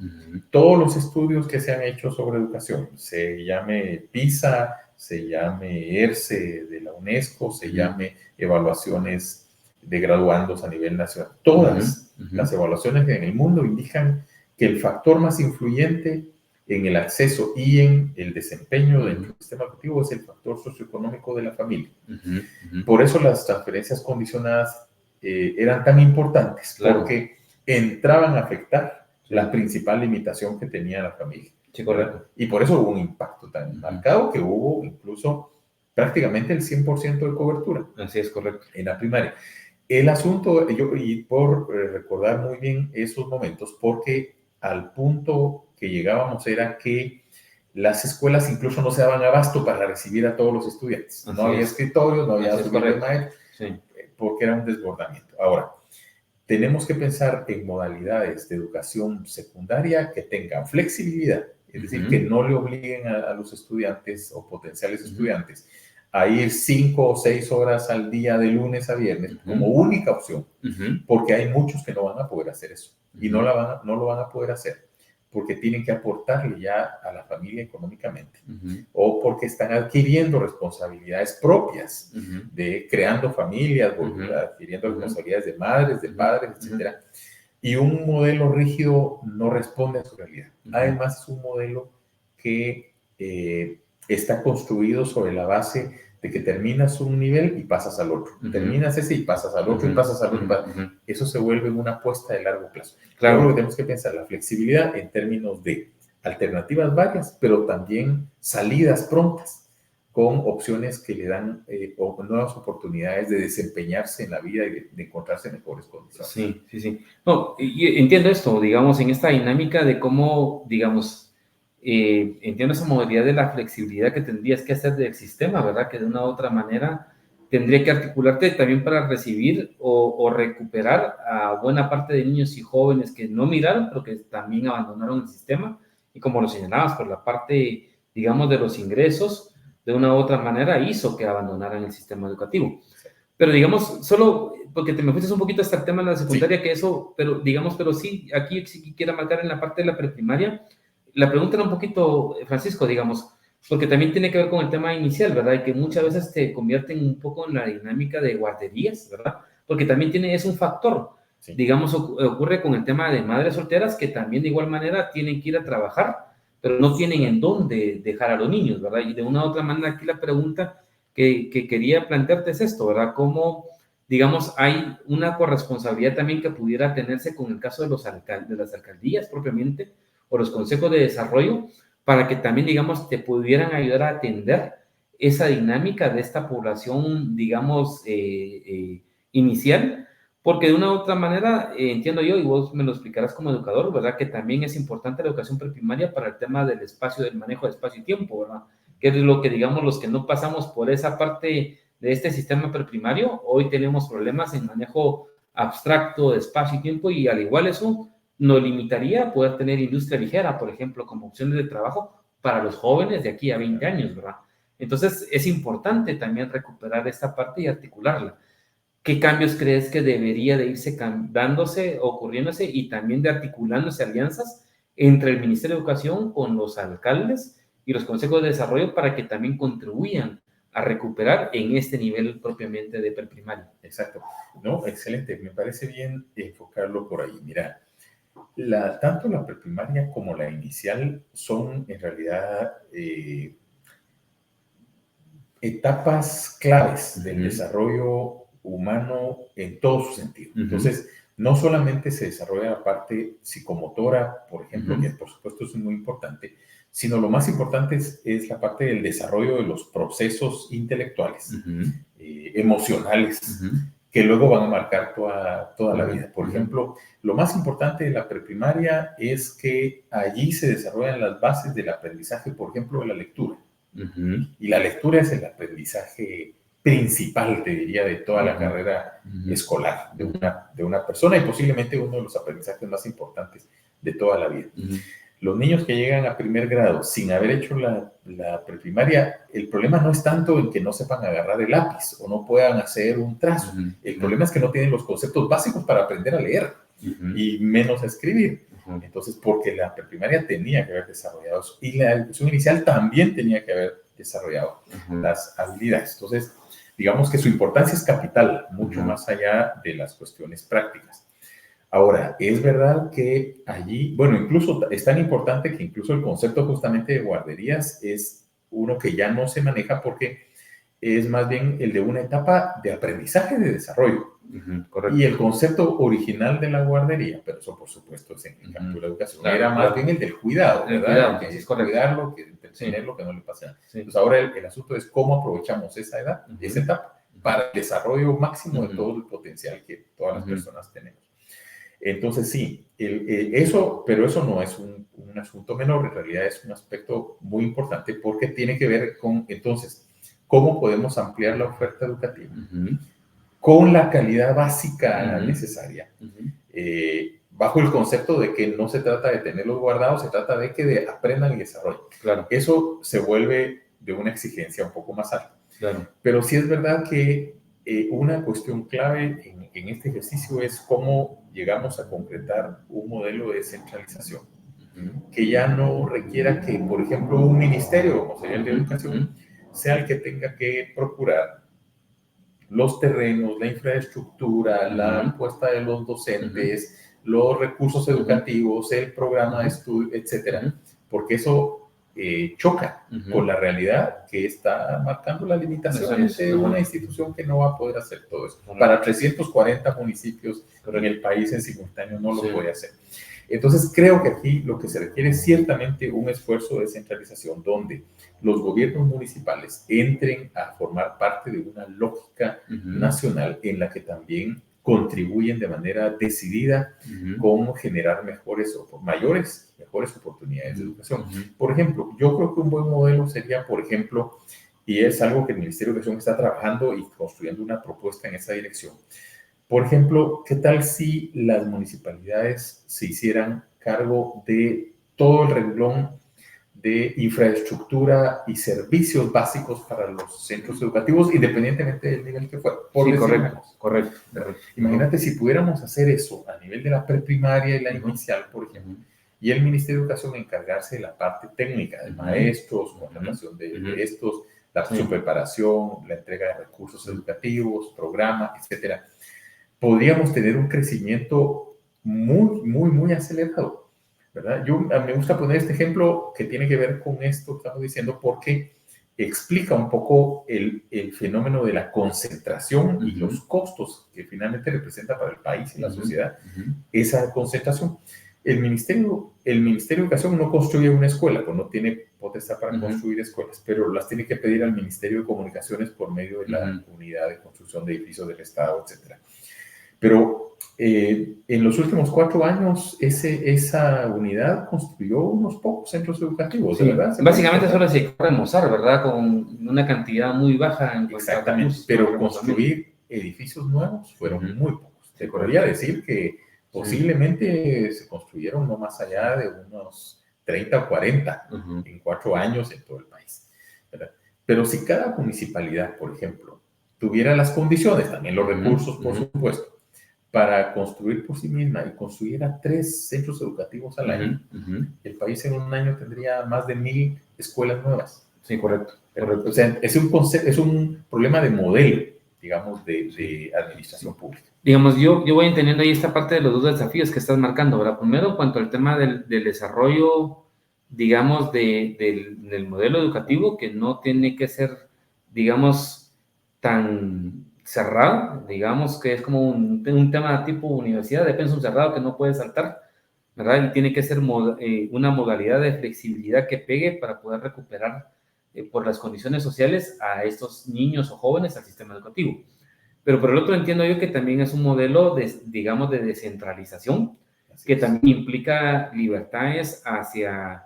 Todos los estudios que se han hecho sobre educación, se llame PISA, se llame ERCE de la UNESCO, se llame evaluaciones de graduandos a nivel nacional, todas las evaluaciones en el mundo indican que el factor más influyente en el acceso y en el desempeño del sistema educativo es el factor socioeconómico de la familia. Por eso las transferencias condicionadas eran tan importantes, porque entraban a afectar la principal limitación que tenía la familia. Sí, correcto. Y por eso hubo un impacto tan marcado que hubo incluso prácticamente el 100% de cobertura. Así es, correcto. En la primaria. El asunto, y por recordar muy bien esos momentos, porque al punto que llegábamos era que las escuelas incluso no se daban abasto para recibir a todos los estudiantes. No había escritorios, no había maestros, porque era un desbordamiento. Ahora, tenemos que pensar en modalidades de educación secundaria que tengan flexibilidad, es decir, que no le obliguen a los estudiantes o potenciales estudiantes a ir 5 o 6 horas al día de lunes a viernes como única opción, porque hay muchos que no van a poder hacer eso y no lo van a poder hacer porque tienen que aportarle ya a la familia económicamente o porque están adquiriendo responsabilidades propias de creando familias, adquiriendo responsabilidades de madres, de padres, etc. Y un modelo rígido no responde a su realidad. Además, es un modelo que está construido sobre la base de que terminas un nivel y pasas al otro. Terminas ese y pasas al otro y pasas al otro. Eso se vuelve una apuesta de largo plazo. Claro, lo que tenemos que pensar, la flexibilidad en términos de alternativas varias, pero también salidas prontas con opciones que le dan nuevas oportunidades de desempeñarse en la vida y de encontrarse en mejores condiciones. Sí. No, y entiendo esto, digamos, en esta dinámica de cómo, digamos, entiendo esa modalidad de la flexibilidad que tendrías que hacer del sistema, ¿verdad? Que de una u otra manera tendría que articularte también para recibir o recuperar a buena parte de niños y jóvenes que no miraron, pero que también abandonaron el sistema. Y como lo señalabas, por la parte, digamos, de los ingresos, de una u otra manera hizo que abandonaran el sistema educativo. Pero digamos, solo porque te me fuiste un poquito hasta el tema de la secundaria, que eso, pero sí, aquí sí quiero marcar en la parte de la preprimaria. La pregunta era un poquito, Francisco, digamos, porque también tiene que ver con el tema inicial, ¿verdad? Y que muchas veces te convierten un poco en la dinámica de guarderías, ¿verdad? Porque también es un factor. Digamos, ocurre con el tema de madres solteras que también de igual manera tienen que ir a trabajar, pero no tienen en dónde dejar a los niños, ¿verdad? Y de una u otra manera aquí la pregunta que quería plantearte es esto, ¿verdad? Cómo, digamos, hay una corresponsabilidad también que pudiera tenerse con el caso de las alcaldías propiamente, o los consejos de desarrollo, para que también, digamos, te pudieran ayudar a atender esa dinámica de esta población, digamos, inicial, porque de una u otra manera, entiendo yo, y vos me lo explicarás como educador, ¿verdad? Que también es importante la educación preprimaria para el tema del espacio, del manejo de espacio y tiempo, ¿verdad? Que es lo que, digamos, los que no pasamos por esa parte de este sistema preprimario, hoy tenemos problemas en manejo abstracto de espacio y tiempo, y al igual eso nos limitaría a poder tener industria ligera, por ejemplo, como opciones de trabajo para los jóvenes de aquí a 20 años, ¿verdad? Entonces, es importante también recuperar esta parte y articularla. ¿Qué cambios crees que debería de irse dándose, ocurriéndose y también de articulándose alianzas entre el Ministerio de Educación con los alcaldes y los consejos de desarrollo para que también contribuyan a recuperar en este nivel propiamente de preprimaria? Exacto. No, excelente. Me parece bien enfocarlo por ahí. Mira, tanto la preprimaria como la inicial son en realidad etapas claves del desarrollo humano en todo su sentido. Entonces, no solamente se desarrolla la parte psicomotora, por ejemplo, que por supuesto es muy importante, sino lo más importante es la parte del desarrollo de los procesos intelectuales, emocionales, que luego van a marcar toda la vida. Por ejemplo, lo más importante de la preprimaria es que allí se desarrollan las bases del aprendizaje, por ejemplo, de la lectura. Y la lectura es el aprendizaje principal, te diría, de toda la carrera escolar de una persona y posiblemente uno de los aprendizajes más importantes de toda la vida. Los niños que llegan a primer grado sin haber hecho la preprimaria, el problema no es tanto en que no sepan agarrar el lápiz o no puedan hacer un trazo. El problema es que no tienen los conceptos básicos para aprender a leer y menos a escribir. Entonces, porque la preprimaria tenía que haber desarrollado eso y la educación inicial también tenía que haber desarrollado las habilidades. Entonces, digamos que su importancia es capital, mucho más allá de las cuestiones prácticas. Ahora, es verdad que allí, bueno, incluso es tan importante que incluso el concepto justamente de guarderías es uno que ya no se maneja porque es más bien el de una etapa de aprendizaje, de desarrollo. Correcto. Y el concepto original de la guardería, pero eso por supuesto es en el campo de la educación, era más bien el del cuidado, ¿verdad? Cuidado, que es cuidarlo, que tenerlo, que no le pase nada. Entonces ahora el asunto es cómo aprovechamos esa edad, esa etapa, para el desarrollo máximo de todo el potencial que todas las personas tenemos. Entonces sí, pero eso no es un asunto menor, en realidad es un aspecto muy importante porque tiene que ver con, entonces, cómo podemos ampliar la oferta educativa con la calidad básica necesaria, bajo el concepto de que no se trata de tenerlos guardados, se trata de que aprendan y desarrollen. Claro. Eso se vuelve de una exigencia un poco más alta. Claro. Pero sí es verdad que una cuestión clave en este ejercicio es cómo llegamos a concretar un modelo de descentralización que ya no requiera que, por ejemplo, un ministerio, como sería el de educación, sea el que tenga que procurar los terrenos, la infraestructura, la puesta de los docentes, los recursos educativos, el programa de estudio, etcétera, porque eso choca con la realidad que está marcando las limitaciones de una institución que no va a poder hacer todo eso. Para 340 municipios en el país en simultáneo no lo puede hacer. Entonces creo que aquí lo que se requiere es ciertamente un esfuerzo de descentralización donde los gobiernos municipales entren a formar parte de una lógica nacional en la que también contribuyen de manera decidida con generar mejores oportunidades de educación. Por ejemplo, yo creo que un buen modelo sería, por ejemplo, y es algo que el Ministerio de Educación está trabajando y construyendo una propuesta en esa dirección. Por ejemplo, ¿qué tal si las municipalidades se hicieran cargo de todo el renglón de infraestructura y servicios básicos para los centros educativos, independientemente del nivel que fuera? Sí, correcto. Imagínate si pudiéramos hacer eso a nivel de la preprimaria y la inicial, por ejemplo, y el Ministerio de Educación encargarse de la parte técnica, de maestros, contratación de estos, su preparación, la entrega de recursos educativos, programas, etcétera. Podríamos tener un crecimiento muy acelerado, ¿verdad? Me gusta poner este ejemplo que tiene que ver con esto que estamos diciendo porque explica un poco el fenómeno de la concentración y los costos que finalmente representa para el país y la sociedad esa concentración. El Ministerio de Educación no construye una escuela, pues no tiene potestad para construir escuelas, pero las tiene que pedir al Ministerio de Comunicaciones por medio de la Unidad de Construcción de Edificios del Estado, etc. Pero en los últimos 4 años esa unidad construyó unos pocos centros educativos, sí, ¿verdad? Básicamente solo se puede remozar, ¿verdad? Con una cantidad muy baja. Exactamente, pero construir edificios nuevos fueron muy pocos. Te podría decir que posiblemente se construyeron no más allá de unos 30 o 40 en 4 años en todo el país, ¿verdad? Pero si cada municipalidad, por ejemplo, tuviera las condiciones, también los recursos, por supuesto, para construir por sí misma y construyera 3 centros educativos al año, el país en un año tendría más de 1000 escuelas nuevas. Sí, correcto. O sea, es un problema de modelo, digamos, de administración pública. Digamos, yo voy entendiendo ahí esta parte de los 2 desafíos que estás marcando, ¿verdad? Primero, en cuanto al tema del desarrollo, digamos, del modelo educativo, que no tiene que ser, digamos, tan cerrado, digamos, que es como un tema tipo universidad, de pensum cerrado que no puede saltar, ¿verdad? Y tiene que ser una modalidad de flexibilidad que pegue para poder recuperar por las condiciones sociales a estos niños o jóvenes al sistema educativo. Pero por el otro entiendo yo que también es un modelo, digamos, de descentralización, que también implica libertades hacia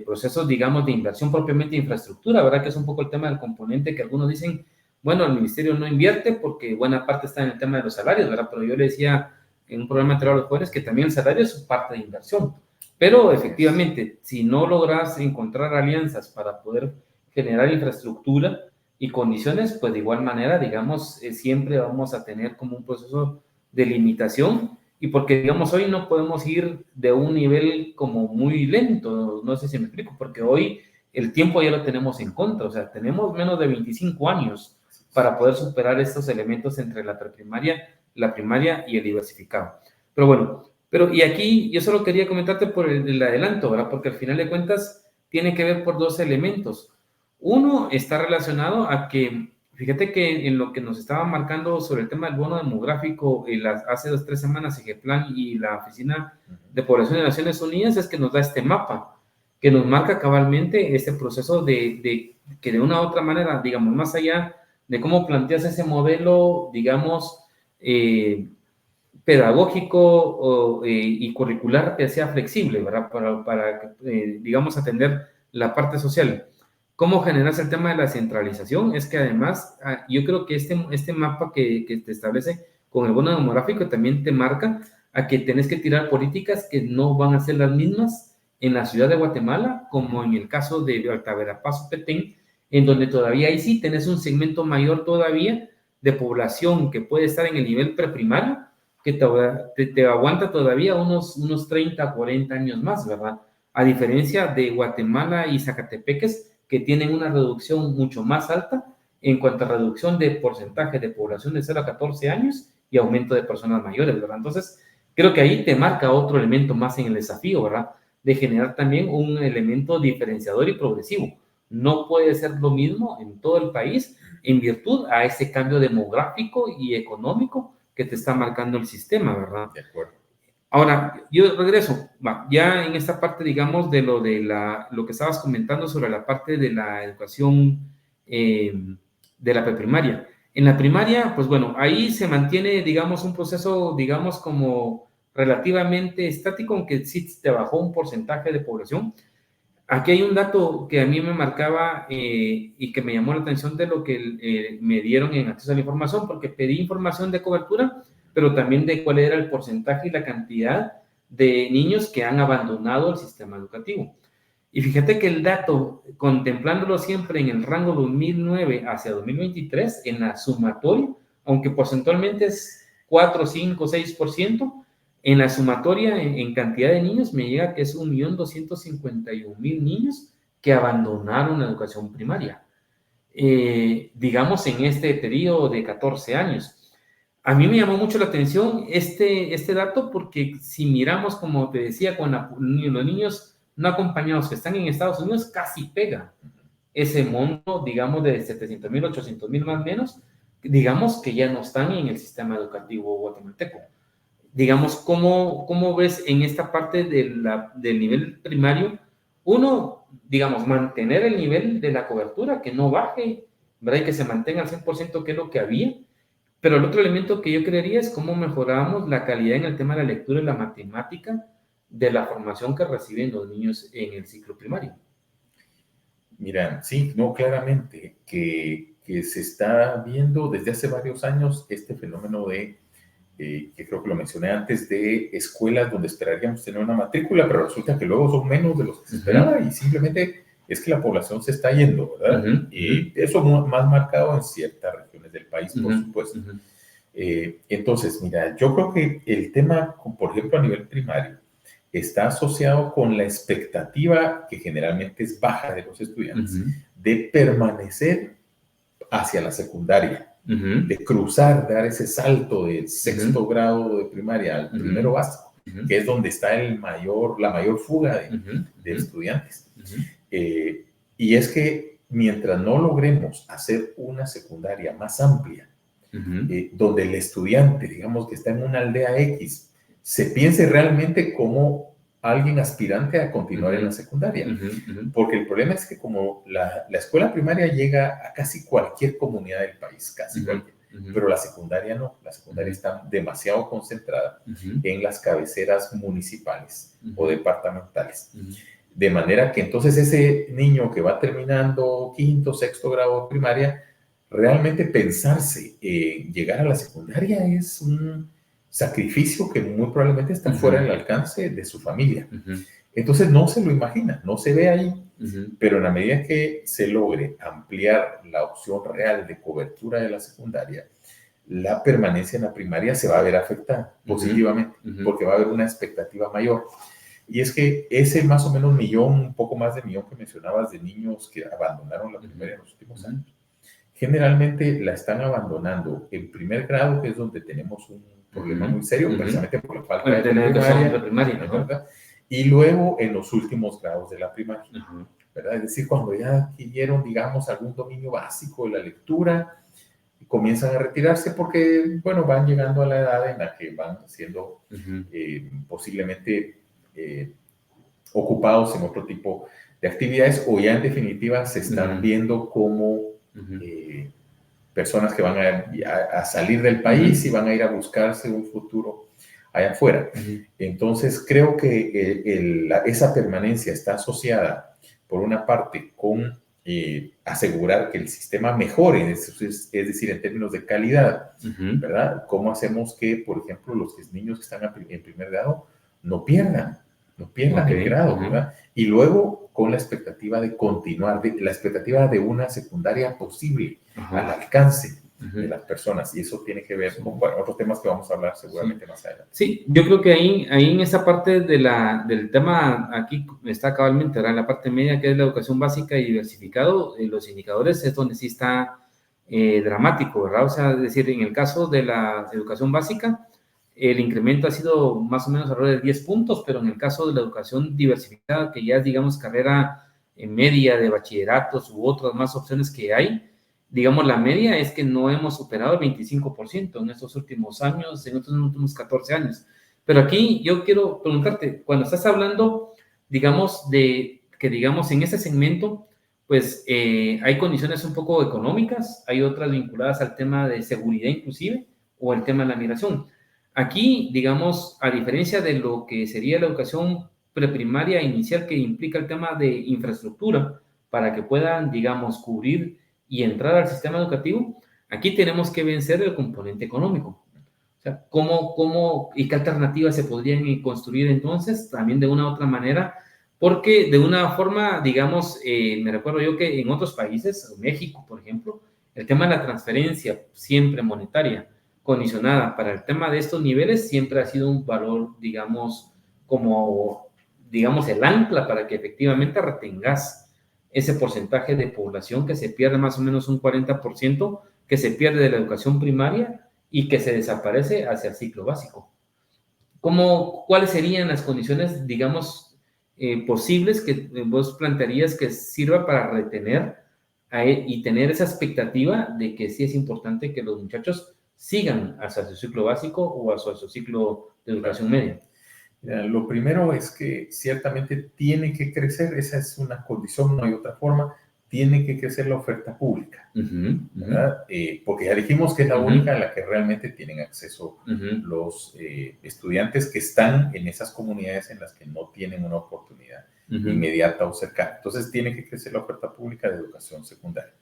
procesos, digamos, de inversión propiamente de infraestructura, ¿verdad? Que es un poco el tema del componente que algunos dicen, bueno, el ministerio no invierte porque buena parte está en el tema de los salarios, ¿verdad? Pero yo le decía en un programa anterior a los jóvenes que también el salario es parte de inversión. Pero efectivamente, si no logras encontrar alianzas para poder generar infraestructura y condiciones, pues de igual manera, digamos, siempre vamos a tener como un proceso de limitación y porque, digamos, hoy no podemos ir de un nivel como muy lento, no sé si me explico, porque hoy el tiempo ya lo tenemos en contra, o sea, tenemos menos de 25 años para poder superar estos elementos entre la preprimaria, la primaria y el diversificado. Pero bueno, y aquí yo solo quería comentarte por el adelanto, ¿verdad? Porque al final de cuentas tiene que ver por dos elementos. Uno está relacionado a que, fíjate que en lo que nos estaban marcando sobre el tema del bono demográfico hace 2 o 3 semanas, Sigeplan y la Oficina de Población de Naciones Unidas, es que nos da este mapa, que nos marca cabalmente este proceso de que de una u otra manera, digamos, más allá de cómo planteas ese modelo, digamos, pedagógico y curricular que sea flexible, ¿verdad? Para digamos, atender la parte social. ¿Cómo generas el tema de la centralización? Es que además, yo creo que este mapa que te establece con el bono demográfico también te marca a que tenés que tirar políticas que no van a ser las mismas en la ciudad de Guatemala, como en el caso de Alta Verapaz o Petén, en donde todavía ahí sí tenés un segmento mayor todavía de población que puede estar en el nivel preprimario, que te aguanta todavía unos 30, 40 años más, ¿verdad? A diferencia de Guatemala y Zacatepeques, que tienen una reducción mucho más alta en cuanto a reducción de porcentaje de población de 0 a 14 años y aumento de personas mayores, ¿verdad? Entonces, creo que ahí te marca otro elemento más en el desafío, ¿verdad? De generar también un elemento diferenciador y progresivo. No puede ser lo mismo en todo el país en virtud a ese cambio demográfico y económico que te está marcando el sistema, ¿verdad? De acuerdo. Ahora, yo regreso, ya en esta parte, digamos, de lo que estabas comentando sobre la parte de la educación de la preprimaria. En la primaria, pues bueno, ahí se mantiene, digamos, un proceso, digamos, como relativamente estático, aunque sí te bajó un porcentaje de población. Aquí hay un dato que a mí me marcaba y que me llamó la atención de lo que me dieron en acceso a la información, porque pedí información de cobertura, pero también de cuál era el porcentaje y la cantidad de niños que han abandonado el sistema educativo. Y fíjate que el dato, contemplándolo siempre en el rango 2009 hacia 2023, en la sumatoria, aunque porcentualmente es 4, 5, 6%, en la sumatoria, en cantidad de niños, me llega que es 1.251.000 niños que abandonaron la educación primaria, digamos, en este periodo de 14 años. A mí me llamó mucho la atención este dato porque si miramos, como te decía, con los niños no acompañados que están en Estados Unidos, casi pega ese monto, digamos, de 700.000, 800.000 más o menos, digamos que ya no están en el sistema educativo guatemalteco. Digamos, ¿cómo ves en esta parte del nivel primario? Uno, digamos, mantener el nivel de la cobertura, que no baje, ¿verdad? Y que se mantenga al 100%, que es lo que había. Pero el otro elemento que yo creería es cómo mejoramos la calidad en el tema de la lectura y la matemática de la formación que reciben los niños en el ciclo primario. Mira, sí, no, claramente que se está viendo desde hace varios años este fenómeno de que creo que lo mencioné antes, de escuelas donde esperaríamos tener una matrícula, pero resulta que luego son menos de los que se esperaba y simplemente es que la población se está yendo, ¿verdad? Y eso más marcado en ciertas regiones del país, por supuesto. Entonces, mira, yo creo que el tema, por ejemplo, a nivel primario, está asociado con la expectativa, que generalmente es baja de los estudiantes, de permanecer hacia la secundaria. De cruzar, dar ese salto del sexto grado de primaria al primero básico, que es donde está la mayor fuga de estudiantes. Y es que mientras no logremos hacer una secundaria más amplia, donde el estudiante, digamos que está en una aldea X, se piense realmente como alguien aspirante a continuar en la secundaria. Porque el problema es que como la escuela primaria llega a casi cualquier comunidad del país, casi cualquier. pero la secundaria no. La secundaria está demasiado concentrada en las cabeceras municipales o departamentales. De manera que entonces ese niño que va terminando quinto, sexto grado de primaria, realmente pensarse en llegar a la secundaria es un sacrificio que muy probablemente está fuera del alcance de su familia. Entonces no se lo imagina, no se ve ahí, pero en la medida que se logre ampliar la opción real de cobertura de la secundaria, la permanencia en la primaria se va a ver afectada positivamente, porque va a haber una expectativa mayor. Y es que ese más o menos millón, un poco más de millón que mencionabas de niños que abandonaron la primaria en los últimos años, generalmente la están abandonando en primer grado, que es donde tenemos un problema muy serio, precisamente por la falta de primaria, ¿verdad? Y luego en los últimos grados de la primaria, ¿verdad? Es decir, cuando ya adquirieron, digamos, algún dominio básico de la lectura, comienzan a retirarse porque, bueno, van llegando a la edad en la que van siendo posiblemente ocupados en otro tipo de actividades, o ya en definitiva se están viendo como personas que van a salir del país y van a ir a buscarse un futuro allá afuera. Entonces creo que esa permanencia está asociada, por una parte, con asegurar que el sistema mejore, es decir, en términos de calidad, ¿verdad? ¿Cómo hacemos que, por ejemplo, los niños que están en primer grado no pierdan el grado, ¿verdad? Y luego con la expectativa de continuar, la expectativa de una secundaria posible al alcance de las personas, y eso tiene que ver con otros temas que vamos a hablar seguramente más adelante. Sí, yo creo que ahí en esa parte del tema, aquí está cabalmente, ¿verdad? En la parte media, que es la educación básica y diversificado, los indicadores es donde sí está dramático, ¿verdad? O sea, es decir, en el caso de la educación básica, el incremento ha sido más o menos alrededor de 10 puntos, pero en el caso de la educación diversificada, que ya es, digamos, carrera media de bachilleratos u otras más opciones que hay, digamos, la media es que no hemos superado el 25% en estos últimos años, en estos últimos 14 años. Pero aquí yo quiero preguntarte, cuando estás hablando, digamos, de que, digamos, en ese segmento, pues hay condiciones un poco económicas, hay otras vinculadas al tema de seguridad inclusive, o el tema de la migración. Aquí, digamos, a diferencia de lo que sería la educación preprimaria inicial, que implica el tema de infraestructura, para que puedan, digamos, cubrir y entrar al sistema educativo, aquí tenemos que vencer el componente económico. O sea, ¿cómo y qué alternativas se podrían construir entonces? También de una u otra manera, porque de una forma, digamos, me recuerdo yo que en otros países, México, por ejemplo, el tema de la transferencia siempre monetaria, condicionada para el tema de estos niveles, siempre ha sido un valor, digamos, como, digamos, el ancla para que efectivamente retengas ese porcentaje de población que se pierde, más o menos un 40%, que se pierde de la educación primaria y que se desaparece hacia el ciclo básico. ¿Cuáles serían las condiciones, digamos, posibles que vos plantearías que sirva para retener y tener esa expectativa de que sí es importante que los muchachos sigan hacia su ciclo básico o hacia su ciclo de educación media? Lo primero es que ciertamente tiene que crecer, esa es una condición, no hay otra forma, tiene que crecer la oferta pública, ¿verdad? Porque ya dijimos que es la única en la que realmente tienen acceso los estudiantes que están en esas comunidades en las que no tienen una oportunidad inmediata o cercana. Entonces tiene que crecer la oferta pública de educación secundaria.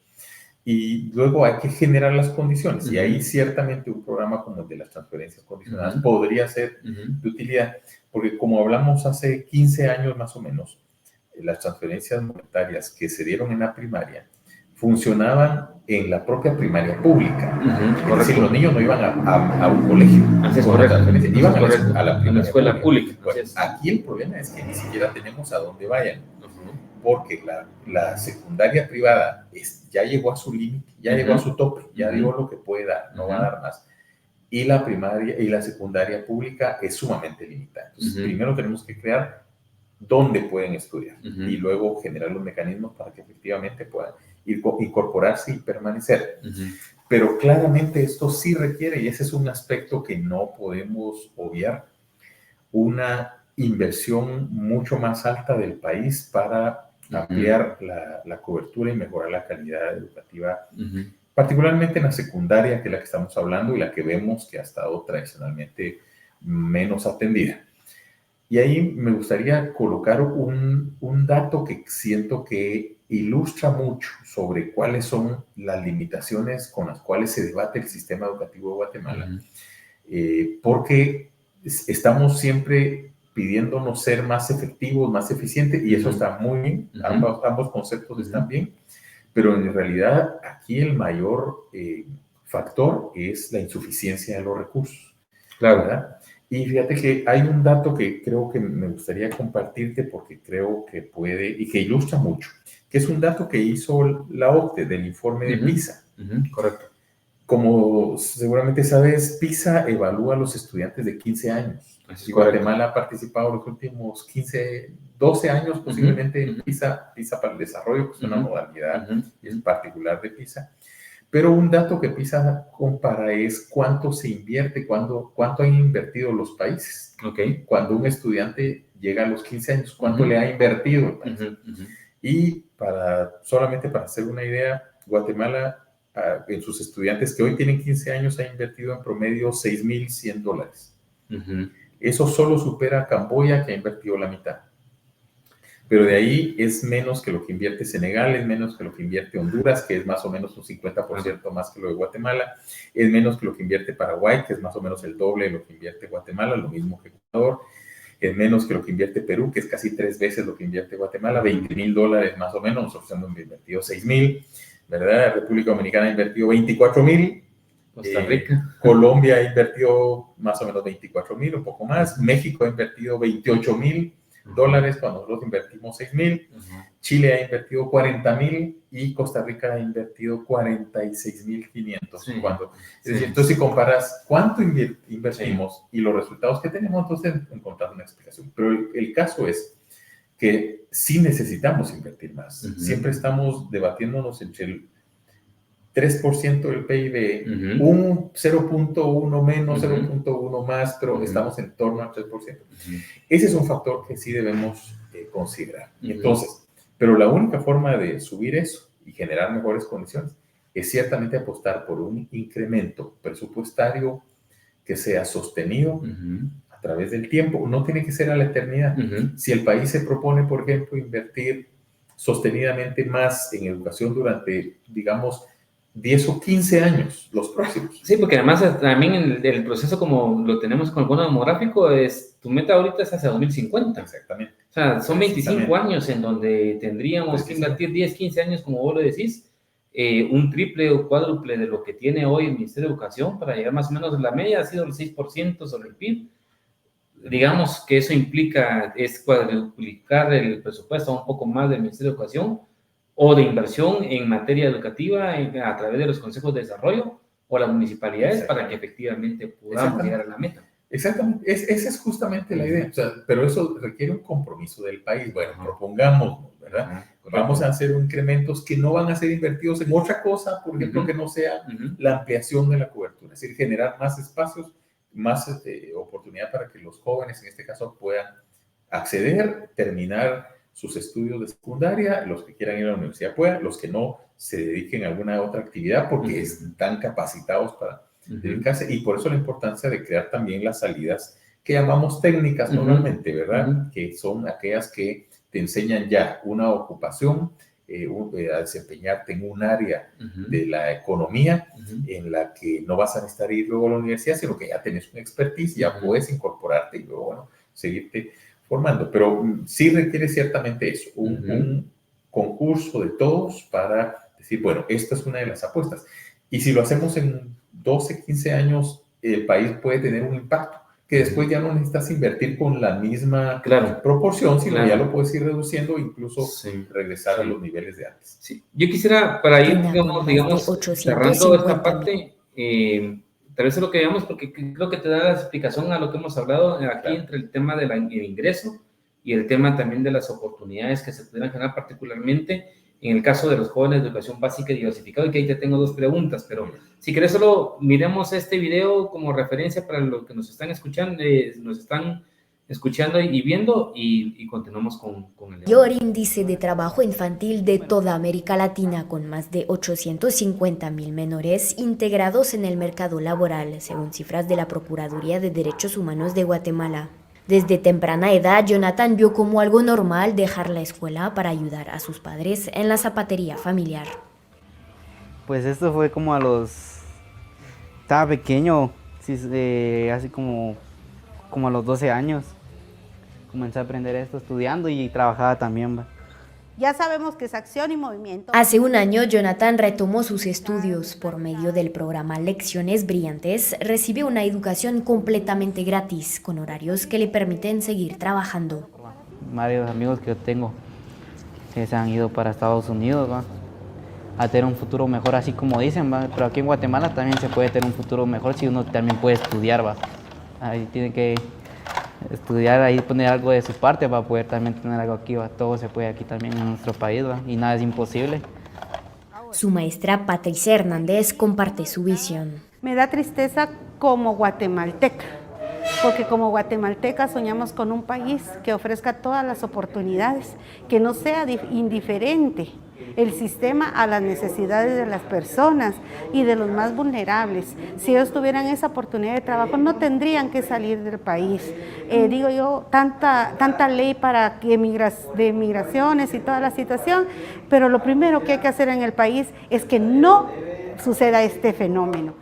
Y luego hay que generar las condiciones. Y ahí ciertamente un programa como el de las transferencias condicionadas podría ser de utilidad, porque como hablamos hace 15 años más o menos, las transferencias monetarias que se dieron en la primaria funcionaban en la propia primaria pública. Es decir, los niños no iban a un colegio. Así es, correcto. Iban a la escuela pública. Bueno, aquí el problema es que ni siquiera tenemos a dónde vayan. Porque la secundaria privada ya llegó a su límite, ya llegó a su tope, ya dio lo que puede dar, no va a dar más. Y la primaria y la secundaria pública es sumamente limitada. Entonces, primero tenemos que crear dónde pueden estudiar y luego generar los mecanismos para que efectivamente puedan incorporarse y permanecer. Pero claramente esto sí requiere, y ese es un aspecto que no podemos obviar, una inversión mucho más alta del país para ampliar la cobertura y mejorar la calidad educativa particularmente en la secundaria, que es la que estamos hablando y la que vemos que ha estado tradicionalmente menos atendida. Y ahí me gustaría colocar un dato que siento que ilustra mucho sobre cuáles son las limitaciones con las cuales se debate el sistema educativo de Guatemala, porque estamos siempre pidiéndonos ser más efectivos, más eficientes, y eso está muy bien, ambos conceptos están bien, pero en realidad aquí el mayor factor es la insuficiencia de los recursos. Claro. ¿Verdad? Y fíjate que hay un dato que creo que me gustaría compartirte porque creo que puede y que ilustra mucho, que es un dato que hizo la OCDE del informe de PISA. Correcto. Como seguramente sabes, PISA evalúa a los estudiantes de 15 años. Y Guatemala ha participado los últimos 12 años posiblemente en PISA para el desarrollo, que es una modalidad en particular de PISA. Pero un dato que PISA compara es cuánto se invierte, cuánto han invertido los países. Cuando un estudiante llega a los 15 años, cuánto le ha invertido el país. Y solamente para hacer una idea, Guatemala, en sus estudiantes que hoy tienen 15 años, ha invertido en promedio $6,100. Eso solo supera a Camboya, que ha invertido la mitad. Pero de ahí es menos que lo que invierte Senegal, es menos que lo que invierte Honduras, que es más o menos un 50% más que lo de Guatemala, es menos que lo que invierte Paraguay, que es más o menos el doble de lo que invierte Guatemala, lo mismo que Ecuador, es menos que lo que invierte Perú, que es casi 3 veces lo que invierte Guatemala, $20,000 más o menos, nosotros hemos invertido 6,000, ¿verdad? República Dominicana ha invertido 24,000. Costa Rica. Colombia ha invertido más o menos 24,000, un poco más. México ha invertido $28,000 cuando nosotros invertimos 6,000. Chile ha invertido 40,000 y Costa Rica ha invertido 46,500. Entonces, si comparas cuánto invertimos y los resultados que tenemos, entonces encontramos una explicación. Pero el caso es que sí necesitamos invertir más. Siempre estamos debatiéndonos entre el 3% del PIB, un 0.1 menos, 0.1 más, pero estamos en torno al 3%. Ese es un factor que sí debemos considerar. Entonces, pero la única forma de subir eso y generar mejores condiciones es ciertamente apostar por un incremento presupuestario que sea sostenido a través del tiempo. No tiene que ser a la eternidad. Si el país se propone, por ejemplo, invertir sostenidamente más en educación durante, digamos, 10 o 15 años, los próximos. Sí, porque además también el proceso como lo tenemos con el bono demográfico, tu meta ahorita es hacia 2050. Exactamente. O sea, son 25 años en donde tendríamos que invertir 10, 15 años, como vos lo decís, un triple o cuádruple de lo que tiene hoy el Ministerio de Educación para llegar más o menos, la media ha sido el 6% sobre el PIB. Digamos que eso implica, es cuadruplicar el presupuesto a un poco más del Ministerio de Educación, o de inversión en materia educativa a través de los consejos de desarrollo o las municipalidades para que efectivamente podamos llegar a la meta. Exactamente, esa es justamente la idea, o sea, pero eso requiere un compromiso del país. Bueno, propongamos, ¿verdad? Vamos a hacer incrementos que no van a ser invertidos en otra cosa, por ejemplo, que no sea la ampliación de la cobertura, es decir, generar más espacios, más oportunidad para que los jóvenes, en este caso, puedan acceder, terminar sus estudios de secundaria, los que quieran ir a la universidad puedan, los que no se dediquen a alguna otra actividad porque están capacitados para dedicarse, y por eso la importancia de crear también las salidas que llamamos técnicas normalmente, ¿verdad? Que son aquellas que te enseñan ya una ocupación, a desempeñarte en un área de la economía en la que no vas a necesitar ir luego a la universidad, sino que ya tenés una expertise, ya puedes incorporarte y luego, bueno, seguirte formando, pero sí requiere ciertamente eso, un concurso de todos para decir, bueno, esta es una de las apuestas. Y si lo hacemos en 12, 15 años, el país puede tener un impacto, que después ya no necesitas invertir con la misma proporción, sino ya lo puedes ir reduciendo, incluso regresar a los niveles de antes. Sí. Yo quisiera, para ir, digamos cerrando esta parte, tal vez es lo que veamos, porque creo que te da la explicación a lo que hemos hablado aquí entre el tema del ingreso y el tema también de las oportunidades que se pudieran generar, particularmente en el caso de los jóvenes de educación básica y diversificado, y que ahí te tengo 2 preguntas, pero si querés solo miremos este video como referencia para los que nos están escuchando, nos están escuchando y viendo y continuamos con el Mayor índice de trabajo infantil de toda América Latina, con más de 850.000 menores integrados en el mercado laboral, según cifras de la Procuraduría de Derechos Humanos de Guatemala. Desde temprana edad, Jonathan vio como algo normal dejar la escuela para ayudar a sus padres en la zapatería familiar. Pues esto fue como estaba pequeño, sí, así como a los 12 años. Comencé a aprender esto estudiando y trabajaba también. Ya sabemos que es acción y movimiento. Hace un año, Jonathan retomó sus estudios. Por medio del programa Lecciones Brillantes, recibe una educación completamente gratis, con horarios que le permiten seguir trabajando. Varios amigos que yo tengo que se han ido para Estados Unidos, ¿va? A tener un futuro mejor, así como dicen, ¿va? Pero aquí en Guatemala también se puede tener un futuro mejor si uno también puede estudiar, ¿va? Ahí tiene que estudiar, ahí poner algo de su parte para poder también tener algo aquí, ¿va? Todo se puede aquí también en nuestro país, ¿va? Y nada es imposible. Su maestra Patricia Hernández comparte su visión. Me da tristeza como guatemalteca, porque como guatemalteca soñamos con un país que ofrezca todas las oportunidades, que no sea indiferente el sistema a las necesidades de las personas y de los más vulnerables. Si ellos tuvieran esa oportunidad de trabajo, no tendrían que salir del país. Digo yo, tanta ley para de migraciones y toda la situación, pero lo primero que hay que hacer en el país es que no suceda este fenómeno.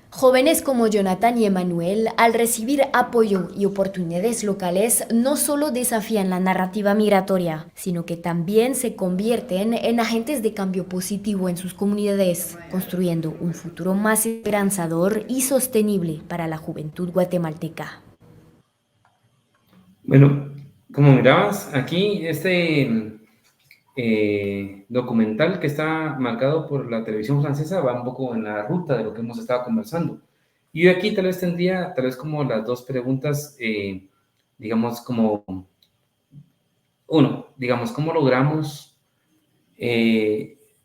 Jóvenes como Jonathan y Emanuel, al recibir apoyo y oportunidades locales, no solo desafían la narrativa migratoria, sino que también se convierten en agentes de cambio positivo en sus comunidades, construyendo un futuro más esperanzador y sostenible para la juventud guatemalteca. Bueno, como mirabas, aquí este documental que está marcado por la televisión francesa va un poco en la ruta de lo que hemos estado conversando. Y yo aquí tal vez tendría, como las dos preguntas, digamos, digamos, ¿cómo logramos,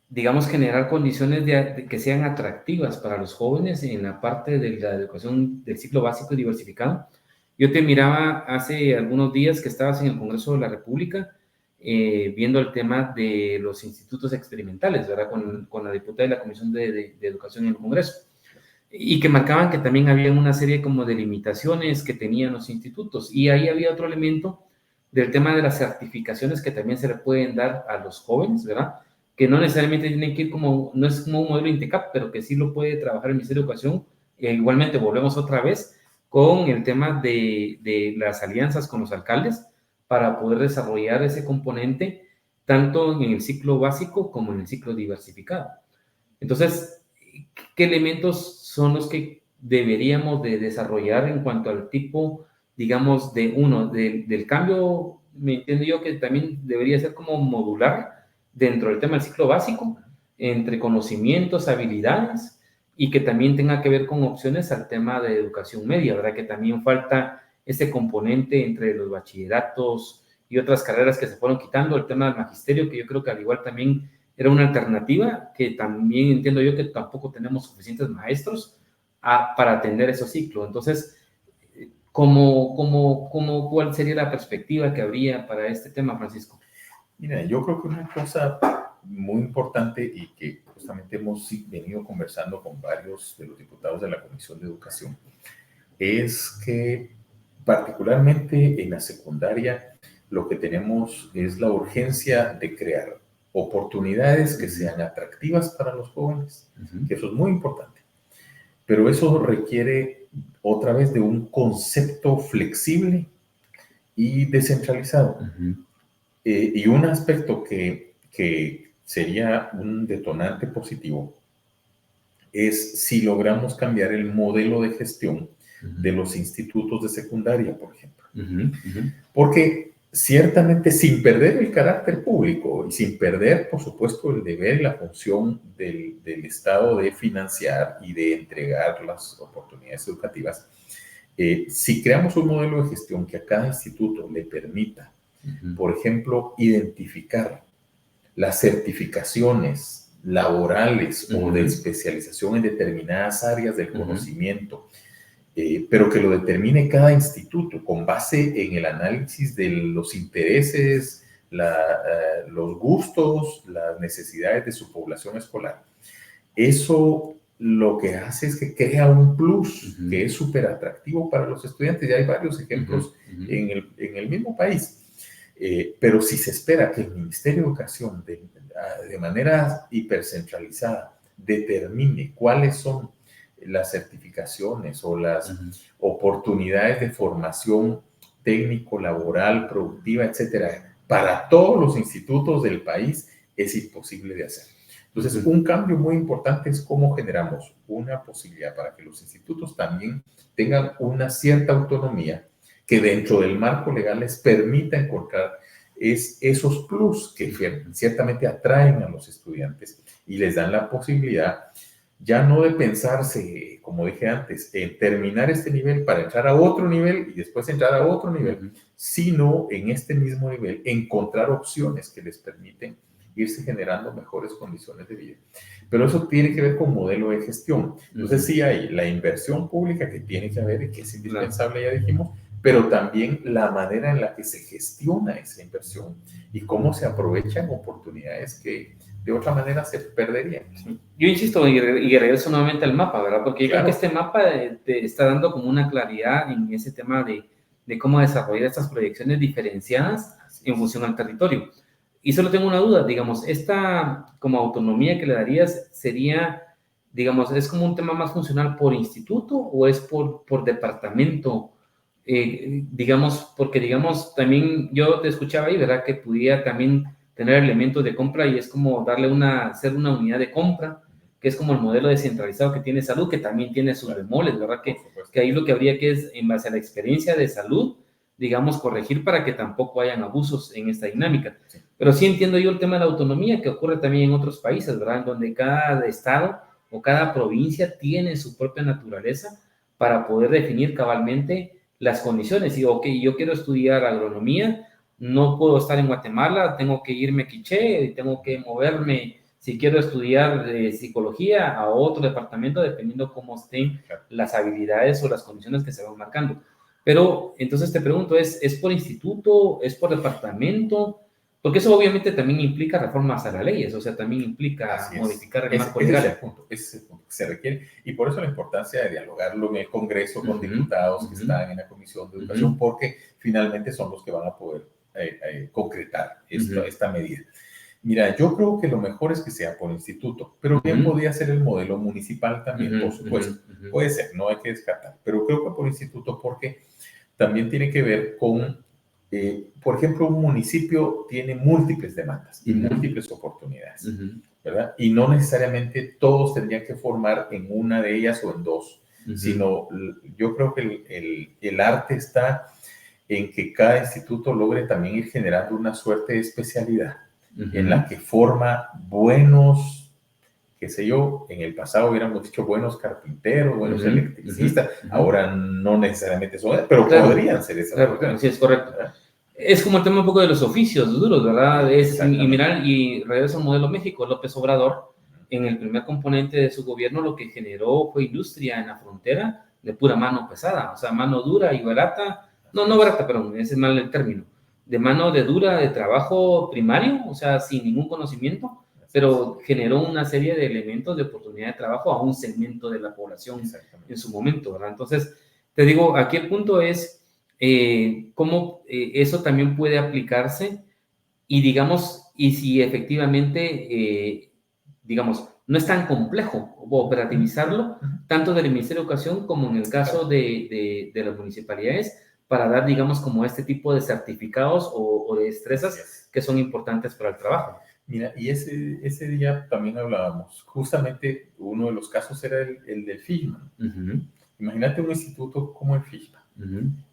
digamos, generar condiciones de que sean atractivas para los jóvenes en la parte de la educación del ciclo básico y diversificado? Yo te miraba hace algunos días que estabas en el Congreso de la República, viendo el tema de los institutos experimentales, ¿verdad? Con la diputada de la Comisión de Educación en el Congreso, y que marcaban que también había una serie como de limitaciones que tenían los institutos, y ahí había otro elemento del tema de las certificaciones que también se le pueden dar a los jóvenes, ¿verdad? Que no necesariamente tienen que ir no es como un modelo INTECAP, pero que sí lo puede trabajar el Ministerio de Educación. Igualmente volvemos otra vez con el tema de las alianzas con los alcaldes, para poder desarrollar ese componente tanto en el ciclo básico como en el ciclo diversificado. Entonces, ¿qué elementos son los que deberíamos de desarrollar en cuanto al tipo, digamos, del cambio? Me entiendo yo que también debería ser como modular dentro del tema del ciclo básico, entre conocimientos, habilidades, y que también tenga que ver con opciones al tema de educación media, ¿verdad? Que también falta ese componente entre los bachilleratos y otras carreras que se fueron quitando, el tema del magisterio, que yo creo que al igual también era una alternativa, que también entiendo yo que tampoco tenemos suficientes maestros para atender esos ciclos. Entonces, ¿cuál sería la perspectiva que habría para este tema, Francisco? Mira, yo creo que una cosa muy importante y que justamente hemos venido conversando con varios de los diputados de la Comisión de Educación es que particularmente en la secundaria lo que tenemos es la urgencia de crear oportunidades que sean atractivas para los jóvenes, que eso es muy importante, pero eso requiere otra vez de un concepto flexible y descentralizado. Y un aspecto que sería un detonante positivo es si logramos cambiar el modelo de gestión de los institutos de secundaria, por ejemplo. Porque ciertamente sin perder el carácter público y sin perder, por supuesto, el deber y la función del Estado de financiar y de entregar las oportunidades educativas, si creamos un modelo de gestión que a cada instituto le permita, por ejemplo, identificar las certificaciones laborales o de especialización en determinadas áreas del conocimiento pero que lo determine cada instituto con base en el análisis de los intereses, los gustos, las necesidades de su población escolar. Eso lo que hace es que crea un plus que es súper atractivo para los estudiantes. Ya hay varios ejemplos en el mismo país. Pero si se espera que el Ministerio de Educación de manera hipercentralizada determine cuáles son las certificaciones o las oportunidades de formación técnico, laboral, productiva, etcétera, para todos los institutos del país, es imposible de hacer. Entonces, un cambio muy importante es cómo generamos una posibilidad para que los institutos también tengan una cierta autonomía que dentro del marco legal les permita encontrar esos plus que ciertamente atraen a los estudiantes y les dan la posibilidad ya no de pensarse, como dije antes, en terminar este nivel para entrar a otro nivel y después entrar a otro nivel, sino en este mismo nivel encontrar opciones que les permiten irse generando mejores condiciones de vida. Pero eso tiene que ver con modelo de gestión. Entonces sí hay la inversión pública que tiene que haber y que es indispensable, ya dijimos, pero también la manera en la que se gestiona esa inversión y cómo se aprovechan oportunidades que de otra manera se perderían. Yo insisto y regreso nuevamente al mapa, ¿verdad? Porque yo creo que este mapa te está dando como una claridad en ese tema de cómo desarrollar estas proyecciones diferenciadas en función al territorio. Y solo tengo una duda, digamos, esta como autonomía que le darías sería, digamos, ¿es como un tema más funcional por instituto o es por departamento? Digamos, porque digamos, también yo te escuchaba ahí, ¿verdad? Que pudiera también tener elementos de compra y es como hacer una unidad de compra, que es como el modelo descentralizado que tiene salud, que también tiene sus bemoles, ¿verdad? Que ahí lo que habría que es, en base a la experiencia de salud, digamos, corregir para que tampoco hayan abusos en esta dinámica. Pero sí entiendo yo el tema de la autonomía que ocurre también en otros países, ¿verdad? En donde cada estado o cada provincia tiene su propia naturaleza para poder definir cabalmente las condiciones. Y, ok, yo quiero estudiar agronomía, no puedo estar en Guatemala, tengo que irme a Quiché, tengo que moverme, si quiero estudiar psicología, a otro departamento, dependiendo cómo estén las habilidades o las condiciones que se van marcando. Pero entonces te pregunto, ¿es por instituto? ¿Es por departamento? Porque eso obviamente también implica reformas a las leyes, o sea, también implica modificar el marco legal. Ese es el punto que se requiere, y por eso la importancia de dialogarlo en el Congreso con diputados que están en la Comisión de Educación, porque finalmente son los que van a poder concretar esta medida. Mira, yo creo que lo mejor es que sea por instituto, pero bien podría ser el modelo municipal también, por supuesto. Puede ser, no hay que descartar, pero creo que por instituto porque también tiene que ver con, por ejemplo, un municipio tiene múltiples demandas y múltiples oportunidades, ¿verdad? Y no necesariamente todos tendrían que formar en una de ellas o en dos, sino yo creo que el arte está en que cada instituto logre también ir generando una suerte de especialidad en la que forma buenos, qué sé yo, en el pasado hubiéramos dicho buenos carpinteros, buenos electricistas, ahora no necesariamente son, pero podrían ser esas. Claro, sí, es correcto. Es como el tema un poco de los oficios duros, ¿verdad? Y regreso al modelo México, López Obrador, en el primer componente de su gobierno lo que generó fue industria en la frontera de pura mano pesada, o sea, mano dura y barata, no barata, perdón, ese es mal el término, de mano de dura, de trabajo primario, o sea, sin ningún conocimiento, pero generó una serie de elementos de oportunidad de trabajo a un segmento de la población en su momento, ¿verdad? Entonces, te digo, aquí el punto es cómo eso también puede aplicarse y digamos, y si efectivamente, digamos, no es tan complejo operativizarlo, tanto del Ministerio de Educación como en el caso de las municipalidades, para dar, digamos, como este tipo de certificados o de destrezas que son importantes para el trabajo. Mira, y ese día también hablábamos, justamente uno de los casos era el del FIJMA. Imagínate un instituto como el FIJMA,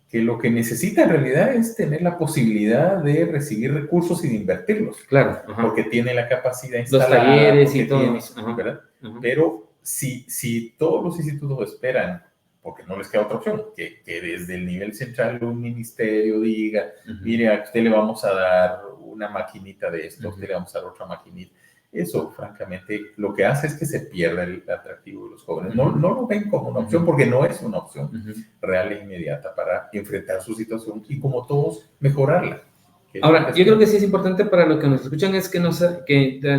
que lo que necesita en realidad es tener la posibilidad de recibir recursos y de invertirlos. Claro. Porque tiene la capacidad instalada. Los talleres y todo. ¿Verdad? Pero si todos los institutos esperan, porque no les queda otra opción, que desde el nivel central un ministerio diga, mire, a usted le vamos a dar una maquinita de esto, a usted le vamos a dar otra maquinita. eso, francamente, lo que hace es que se pierda el atractivo de los jóvenes. No lo ven como una opción, porque no es una opción real e inmediata para enfrentar su situación y, como todos, mejorarla. Ahora, yo creo que sí es importante para los que nos escuchan es que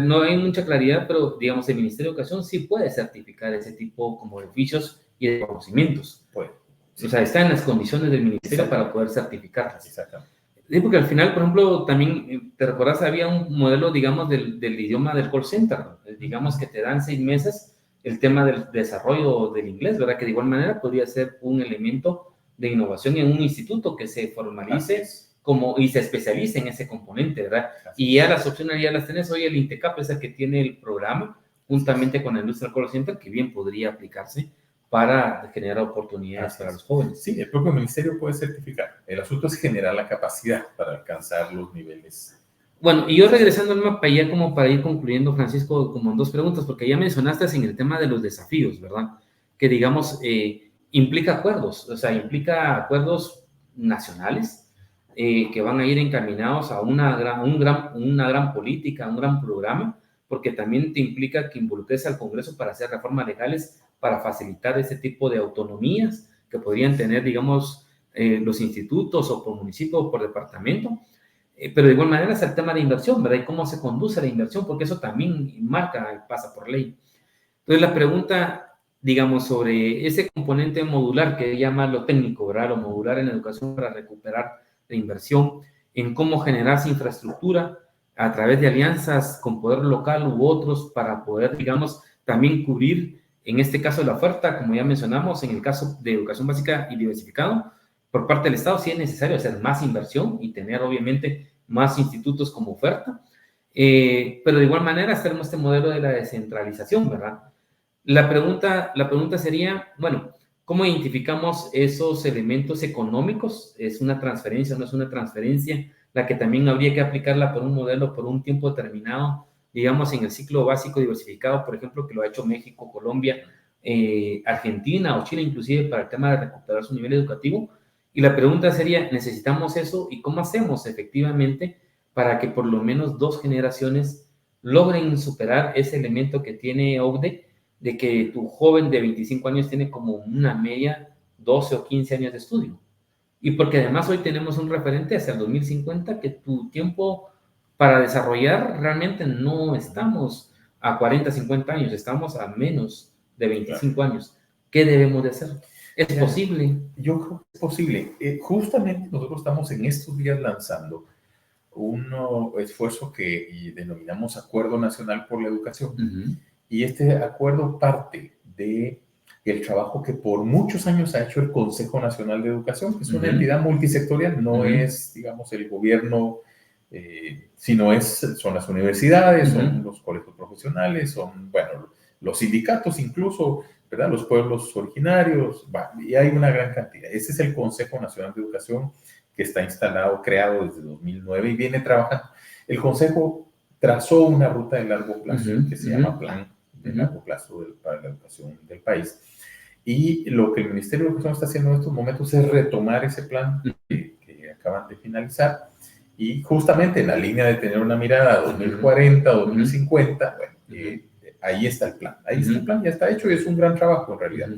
no hay mucha claridad, pero digamos el Ministerio de Educación sí puede certificar ese tipo como de oficios y de conocimientos. Puede. Sí. O sea, está en las condiciones del Ministerio para poder certificarlas. Exactamente. Sí, porque al final, por ejemplo, también, ¿te recuerdas? Había un modelo, digamos, del idioma del call center. Digamos que te dan 6 meses el tema del desarrollo del inglés, ¿verdad? Que de igual manera podría ser un elemento de innovación en un instituto que se formalice y se especialice en ese componente, ¿verdad? Y ya las opciones ya las tenés. Hoy el INTECAP es el que tiene el programa, juntamente con la industria del call center, que bien podría aplicarse para generar oportunidades para los jóvenes. Sí, el propio ministerio puede certificar. El asunto es generar la capacidad para alcanzar los niveles. Bueno, y yo regresando al mapa ya como para ir concluyendo, Francisco, como en 2 preguntas, porque ya mencionaste en el tema de los desafíos, ¿verdad? Que digamos, implica acuerdos, o sea, implica acuerdos nacionales que van a ir encaminados a una gran política, un gran programa, porque también te implica que involucres al Congreso para hacer reformas legales para facilitar ese tipo de autonomías que podrían tener, digamos, los institutos o por municipio o por departamento. Pero de igual manera es el tema de inversión, ¿verdad? Y cómo se conduce la inversión, porque eso también marca y pasa por ley. Entonces, la pregunta, digamos, sobre ese componente modular que llama lo técnico, ¿verdad? Lo modular en la educación para recuperar la inversión, en cómo generarse infraestructura a través de alianzas con poder local u otros para poder, digamos, también cubrir, en este caso, la oferta, como ya mencionamos, en el caso de educación básica y diversificado, por parte del Estado sí es necesario hacer más inversión y tener, obviamente, más institutos como oferta, pero de igual manera tenemos este modelo de la descentralización, ¿verdad? La pregunta sería, bueno, ¿cómo identificamos esos elementos económicos? ¿Es una transferencia o no es una transferencia? La que también habría que aplicarla por un modelo, por un tiempo determinado, digamos, en el ciclo básico diversificado, por ejemplo, que lo ha hecho México, Colombia, Argentina o Chile, inclusive, para el tema de recuperar su nivel educativo. Y la pregunta sería, ¿necesitamos eso? ¿Y cómo hacemos efectivamente para que por lo menos 2 generaciones logren superar ese elemento que tiene OCDE, de que tu joven de 25 años tiene como una media 12 o 15 años de estudio? Y porque además hoy tenemos un referente hacia el 2050 que tu tiempo para desarrollar realmente no estamos a 40, 50 años, estamos a menos de 25 años. ¿Qué debemos de hacer? ¿Es posible? Yo creo que es posible. Justamente nosotros estamos en estos días lanzando un esfuerzo que denominamos Acuerdo Nacional por la Educación. Y este acuerdo parte de el trabajo que por muchos años ha hecho el Consejo Nacional de Educación, que es una entidad multisectorial, no es, digamos, el gobierno, sino son las universidades, son los colegios profesionales, son, bueno, los sindicatos incluso, ¿verdad? Los pueblos originarios, y hay una gran cantidad. Ese es el Consejo Nacional de Educación que está creado desde 2009 y viene trabajando. El Consejo trazó una ruta de largo plazo que se llama Plan de Largo Plazo para la Educación del país. Y lo que el Ministerio de Educación está haciendo en estos momentos es retomar ese plan que acaban de finalizar y justamente en la línea de tener una mirada a 2040, 2050, bueno, ahí está el plan. Ahí está el plan, ya está hecho y es un gran trabajo en realidad.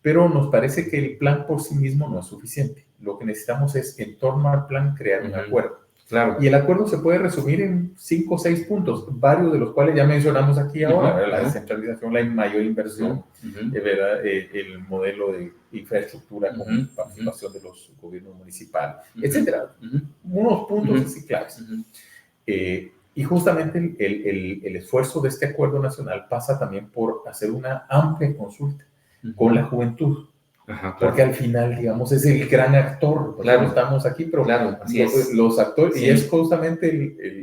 Pero nos parece que el plan por sí mismo no es suficiente. Lo que necesitamos es, en torno al plan, crear un acuerdo. Claro. Y el acuerdo se puede resumir en 5 o 6 puntos, varios de los cuales ya mencionamos aquí ahora, la descentralización, la mayor inversión, ¿verdad? El modelo de infraestructura con participación de los gobiernos municipales, etcétera. Unos puntos así claves. Y justamente el esfuerzo de este acuerdo nacional pasa también por hacer una amplia consulta con la juventud. Ajá, claro. Porque al final, digamos, es el gran actor. Claro. Estamos aquí, pero claro, los actores, y es justamente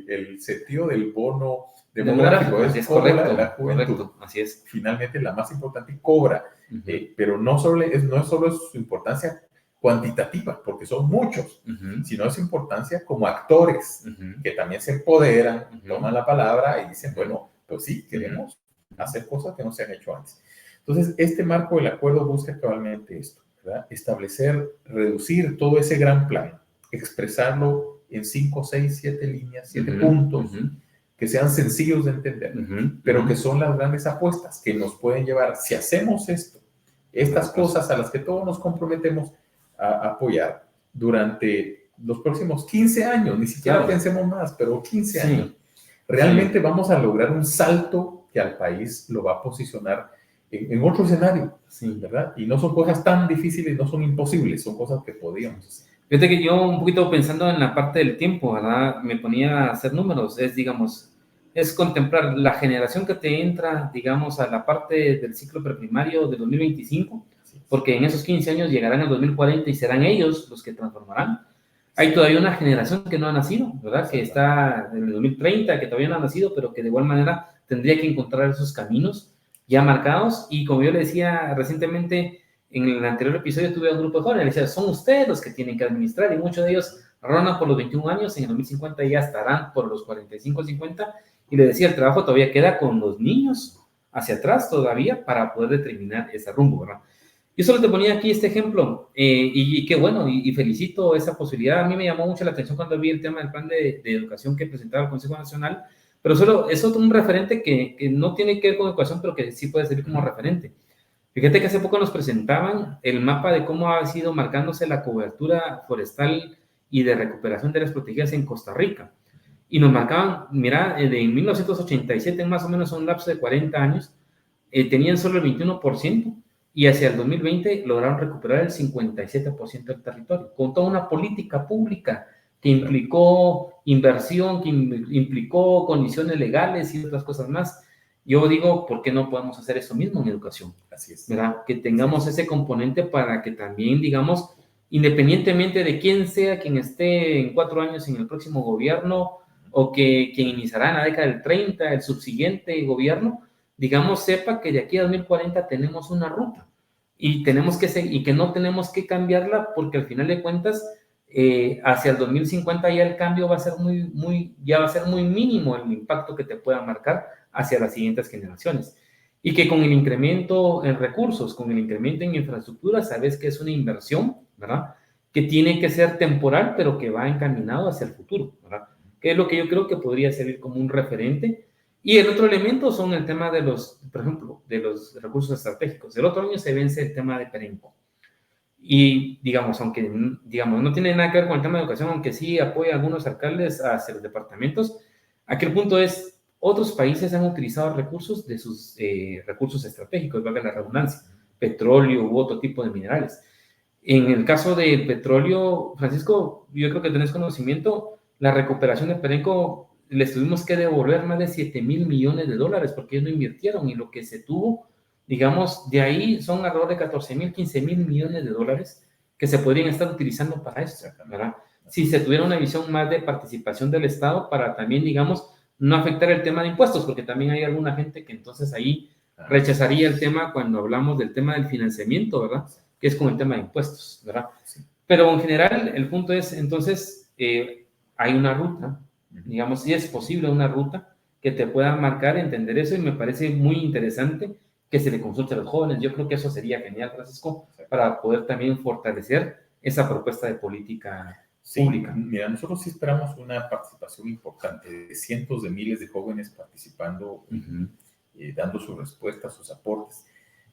el sentido del bono demográfico. Es correcto, la juventud. Correcto, así es. Finalmente, la más importante y cobra. Pero no es solo su importancia cuantitativa, porque son muchos, sino su importancia como actores, que también se empoderan, toman la palabra y dicen, bueno, pues sí, queremos hacer cosas que no se han hecho antes. Entonces, este marco del acuerdo busca cabalmente esto, ¿verdad? Establecer, reducir todo ese gran plan, expresarlo en 5, 6, 7 líneas, 7 puntos, que sean sencillos de entender, pero que son las grandes apuestas que nos pueden llevar, si hacemos esto, estas cosas a las que todos nos comprometemos a apoyar durante los próximos 15 años, ni siquiera pensemos más, pero 15 años, realmente vamos a lograr un salto que al país lo va a posicionar en otro escenario, ¿verdad? Y no son cosas tan difíciles, no son imposibles, son cosas que podíamos hacer. Fíjate que yo un poquito pensando en la parte del tiempo, ¿verdad? Me ponía a hacer números, es contemplar la generación que te entra, digamos, a la parte del ciclo preprimario de 2025, porque en esos 15 años llegarán al 2040 y serán ellos los que transformarán. Hay todavía una generación que no ha nacido, ¿verdad? Que está en el 2030, que todavía no ha nacido, pero que de igual manera tendría que encontrar esos caminos ya marcados. Y como yo le decía recientemente, en el anterior episodio tuve un grupo de jóvenes, les decía, son ustedes los que tienen que administrar, y muchos de ellos rondan por los 21 años, en el 2050 ya estarán por los 45, 50, y le decía, el trabajo todavía queda con los niños hacia atrás todavía para poder determinar ese rumbo, ¿verdad? Yo solo te ponía aquí este ejemplo, y qué bueno, y felicito esa posibilidad. A mí me llamó mucho la atención cuando vi el tema del plan de educación que presentaba el Consejo Nacional, pero solo es otro un referente que no tiene que ver con educación, pero que sí puede servir como referente. Fíjate que hace poco nos presentaban el mapa de cómo ha sido marcándose la cobertura forestal y de recuperación de áreas protegidas en Costa Rica. Y nos marcaban, mira, de 1987, en más o menos un lapso de 40 años, tenían solo el 21%, y hacia el 2020 lograron recuperar el 57% del territorio, con toda una política pública que implicó inversión, que implicó condiciones legales y otras cosas más. Yo digo, ¿por qué no podemos hacer eso mismo en educación? Así es. ¿Verdad? Que tengamos ese componente para que también, digamos, independientemente de quién sea quien esté en 4 años en el próximo gobierno, o que quien iniciará en la década del 30, el subsiguiente gobierno, digamos, sepa que de aquí a 2040 tenemos una ruta y que no tenemos que cambiarla, porque al final de cuentas, hacia el 2050 ya el cambio va a ser muy mínimo el impacto que te pueda marcar hacia las siguientes generaciones. Y que con el incremento en recursos, con el incremento en infraestructura, sabes que es una inversión, ¿verdad? Que tiene que ser temporal, pero que va encaminado hacia el futuro, ¿verdad? Que es lo que yo creo que podría servir como un referente. Y el otro elemento son el tema por ejemplo, de los recursos estratégicos. El otro año se vence el tema de Perenco. Y, digamos, aunque no tiene nada que ver con el tema de educación, aunque sí apoya a algunos alcaldes hacia los departamentos, aquí el punto es, otros países han utilizado recursos de sus recursos estratégicos, valga la redundancia, petróleo u otro tipo de minerales. En el caso del petróleo, Francisco, yo creo que tenés conocimiento, la recuperación de Perenco les tuvimos que devolver más de $7,000 millones, porque ellos no invirtieron, y lo que se tuvo, digamos, de ahí son alrededor de $14,000, $15,000 millones que se podrían estar utilizando para esto, ¿verdad? Si se tuviera una visión más de participación del Estado para también, digamos, no afectar el tema de impuestos, porque también hay alguna gente que entonces ahí rechazaría el tema cuando hablamos del tema del financiamiento, ¿verdad? Que es con el tema de impuestos, ¿verdad? Sí. Pero en general, el punto es, entonces, hay una ruta, digamos, si es posible una ruta que te pueda marcar, entender eso, y me parece muy interesante que se le consulte a los jóvenes. Yo creo que eso sería genial, Francisco, para poder también fortalecer esa propuesta de política pública. Mira, nosotros sí esperamos una participación importante de cientos de miles de jóvenes participando, dando sus respuestas, sus aportes,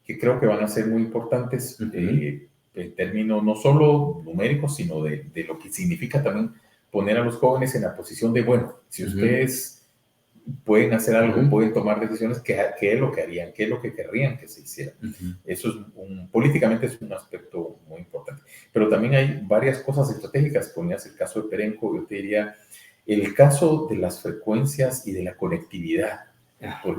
que creo que van a ser muy importantes en términos no solo numéricos, sino de lo que significa también poner a los jóvenes en la posición de, bueno, si ustedes pueden hacer algo, pueden tomar decisiones, ¿qué es lo que harían? ¿Qué es lo que querrían que se hiciera? Eso es políticamente es un aspecto muy importante. Pero también hay varias cosas estratégicas. Ponías el caso de Perenco, yo te diría, el caso de las frecuencias y de la conectividad.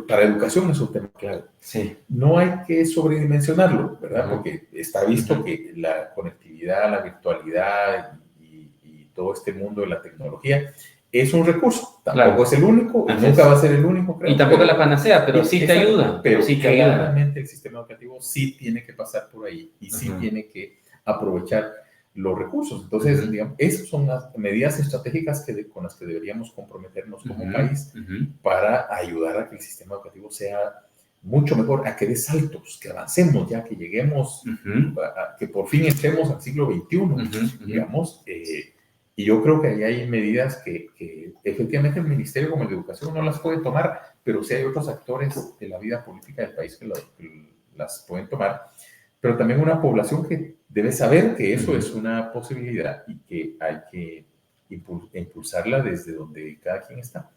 Para educación es un tema clave. Sí. No hay que sobredimensionarlo, ¿verdad? Porque está visto que la conectividad, la virtualidad y todo este mundo de la tecnología es un recurso, tampoco es el único, y nunca va a ser el único, creo. Y tampoco es la panacea, pero sí te ayuda. Pero sí te claramente el sistema educativo sí tiene que pasar por ahí y sí tiene que aprovechar los recursos. Entonces, digamos, esas son las medidas estratégicas con las que deberíamos comprometernos como país para ayudar a que el sistema educativo sea mucho mejor, a que dé saltos, que avancemos ya, que lleguemos, a que por fin entremos al siglo XXI, digamos, Y yo creo que ahí hay medidas que efectivamente el Ministerio como el de Educación no las puede tomar, pero sí hay otros actores de la vida política del país que las pueden tomar, pero también una población que debe saber que eso es una posibilidad y que hay que impulsarla desde donde cada quien está.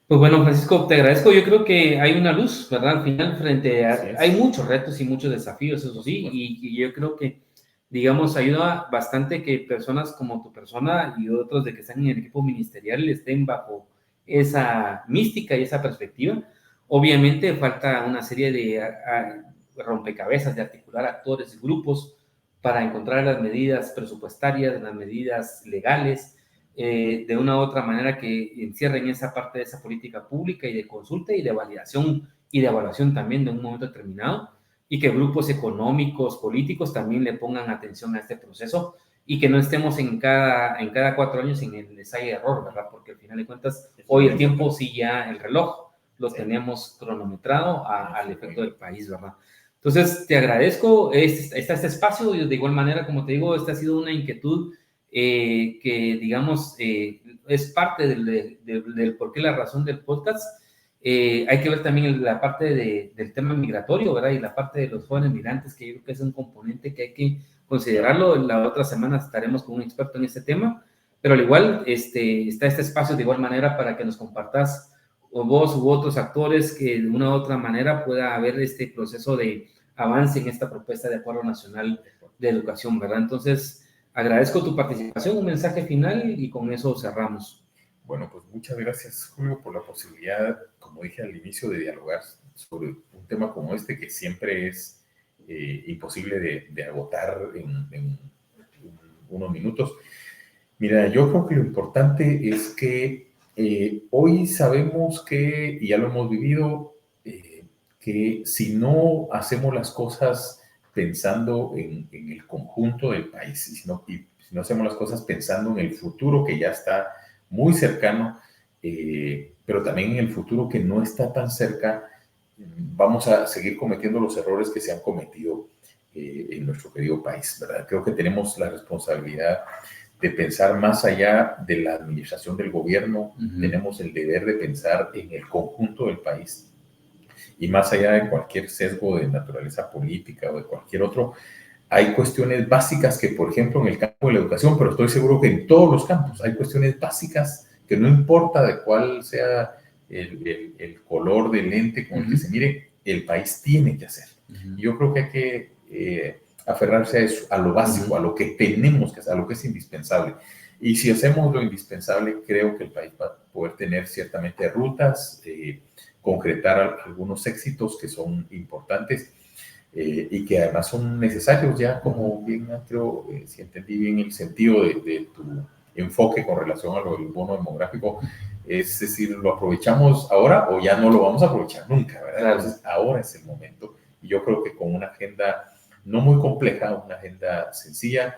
Pues bueno, Francisco, te agradezco. Yo creo que hay una luz, ¿verdad? Al final, frente a... Hay muchos retos y muchos desafíos, eso sí, y yo creo que, digamos, ayuda bastante que personas como tu persona y otros de que están en el equipo ministerial estén bajo esa mística y esa perspectiva. Obviamente falta una serie de rompecabezas, de articular actores y grupos para encontrar las medidas presupuestarias, las medidas legales, de una u otra manera que encierren esa parte de esa política pública y de consulta y de validación y de evaluación también de un momento determinado, y que grupos económicos, políticos también le pongan atención a este proceso y que no estemos en cada 4 años en el ensayo de error, ¿verdad? Porque al final de cuentas, hoy el tiempo sí ya el reloj lo tenemos cronometrado al efecto del país, ¿verdad? Entonces, te agradezco este espacio y de igual manera, como te digo, esta ha sido una inquietud que, digamos, es parte del por qué la razón del podcast. Hay que ver también la parte del tema migratorio, ¿verdad? Y la parte de los jóvenes migrantes, que yo creo que es un componente que hay que considerarlo. La otra semana estaremos con un experto en este tema, pero al igual está este espacio de igual manera para que nos compartas, o vos u otros actores, que de una u otra manera pueda haber este proceso de avance en esta propuesta de Acuerdo Nacional de Educación, ¿verdad? Entonces, agradezco tu participación, un mensaje final y con eso cerramos. Bueno, pues muchas gracias, Julio, por la posibilidad, como dije al inicio, de dialogar sobre un tema como este que siempre es imposible de agotar en unos minutos. Mira, yo creo que lo importante es que hoy sabemos que, y ya lo hemos vivido, que si no hacemos las cosas pensando en el conjunto del país, y si no hacemos las cosas pensando en el futuro que ya está muy cercano, pero también en el futuro que no está tan cerca, vamos a seguir cometiendo los errores que se han cometido en nuestro querido país, ¿verdad? Creo que tenemos la responsabilidad de pensar más allá de la administración del gobierno. Tenemos el deber de pensar en el conjunto del país y más allá de cualquier sesgo de naturaleza política o de cualquier otro. Hay cuestiones básicas que, por ejemplo, en el campo de la educación, pero estoy seguro que en todos los campos hay cuestiones básicas que no importa de cuál sea el color del lente con el que se mire, el país tiene que hacer. Yo creo que hay que aferrarse a eso, a lo básico, a lo que tenemos que hacer, a lo que es indispensable. Y si hacemos lo indispensable, creo que el país va a poder tener ciertamente rutas, concretar algunos éxitos que son importantes, y que además son necesarios ya, como bien creo, si entendí bien el sentido de tu enfoque con relación a lo del bono demográfico, es decir, ¿lo aprovechamos ahora o ya no lo vamos a aprovechar nunca, ¿verdad? Entonces, ahora es el momento, y yo creo que con una agenda no muy compleja, una agenda sencilla,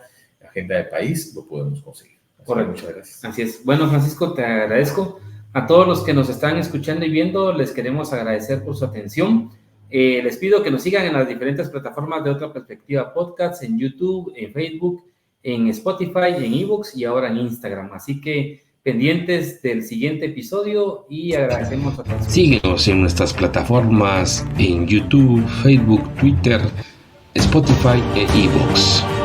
agenda de país, lo podemos conseguir. Correcto. Muchas gracias. Así es. Bueno, Francisco, te agradezco. A todos los que nos están escuchando y viendo, les queremos agradecer por su atención. Les pido que nos sigan en las diferentes plataformas de Otra Perspectiva Podcast, en YouTube, en Facebook, en Spotify, en eBooks y ahora en Instagram. Así que pendientes del siguiente episodio y agradecemos su atención. Síguenos en nuestras plataformas en YouTube, Facebook, Twitter, Spotify e eBooks.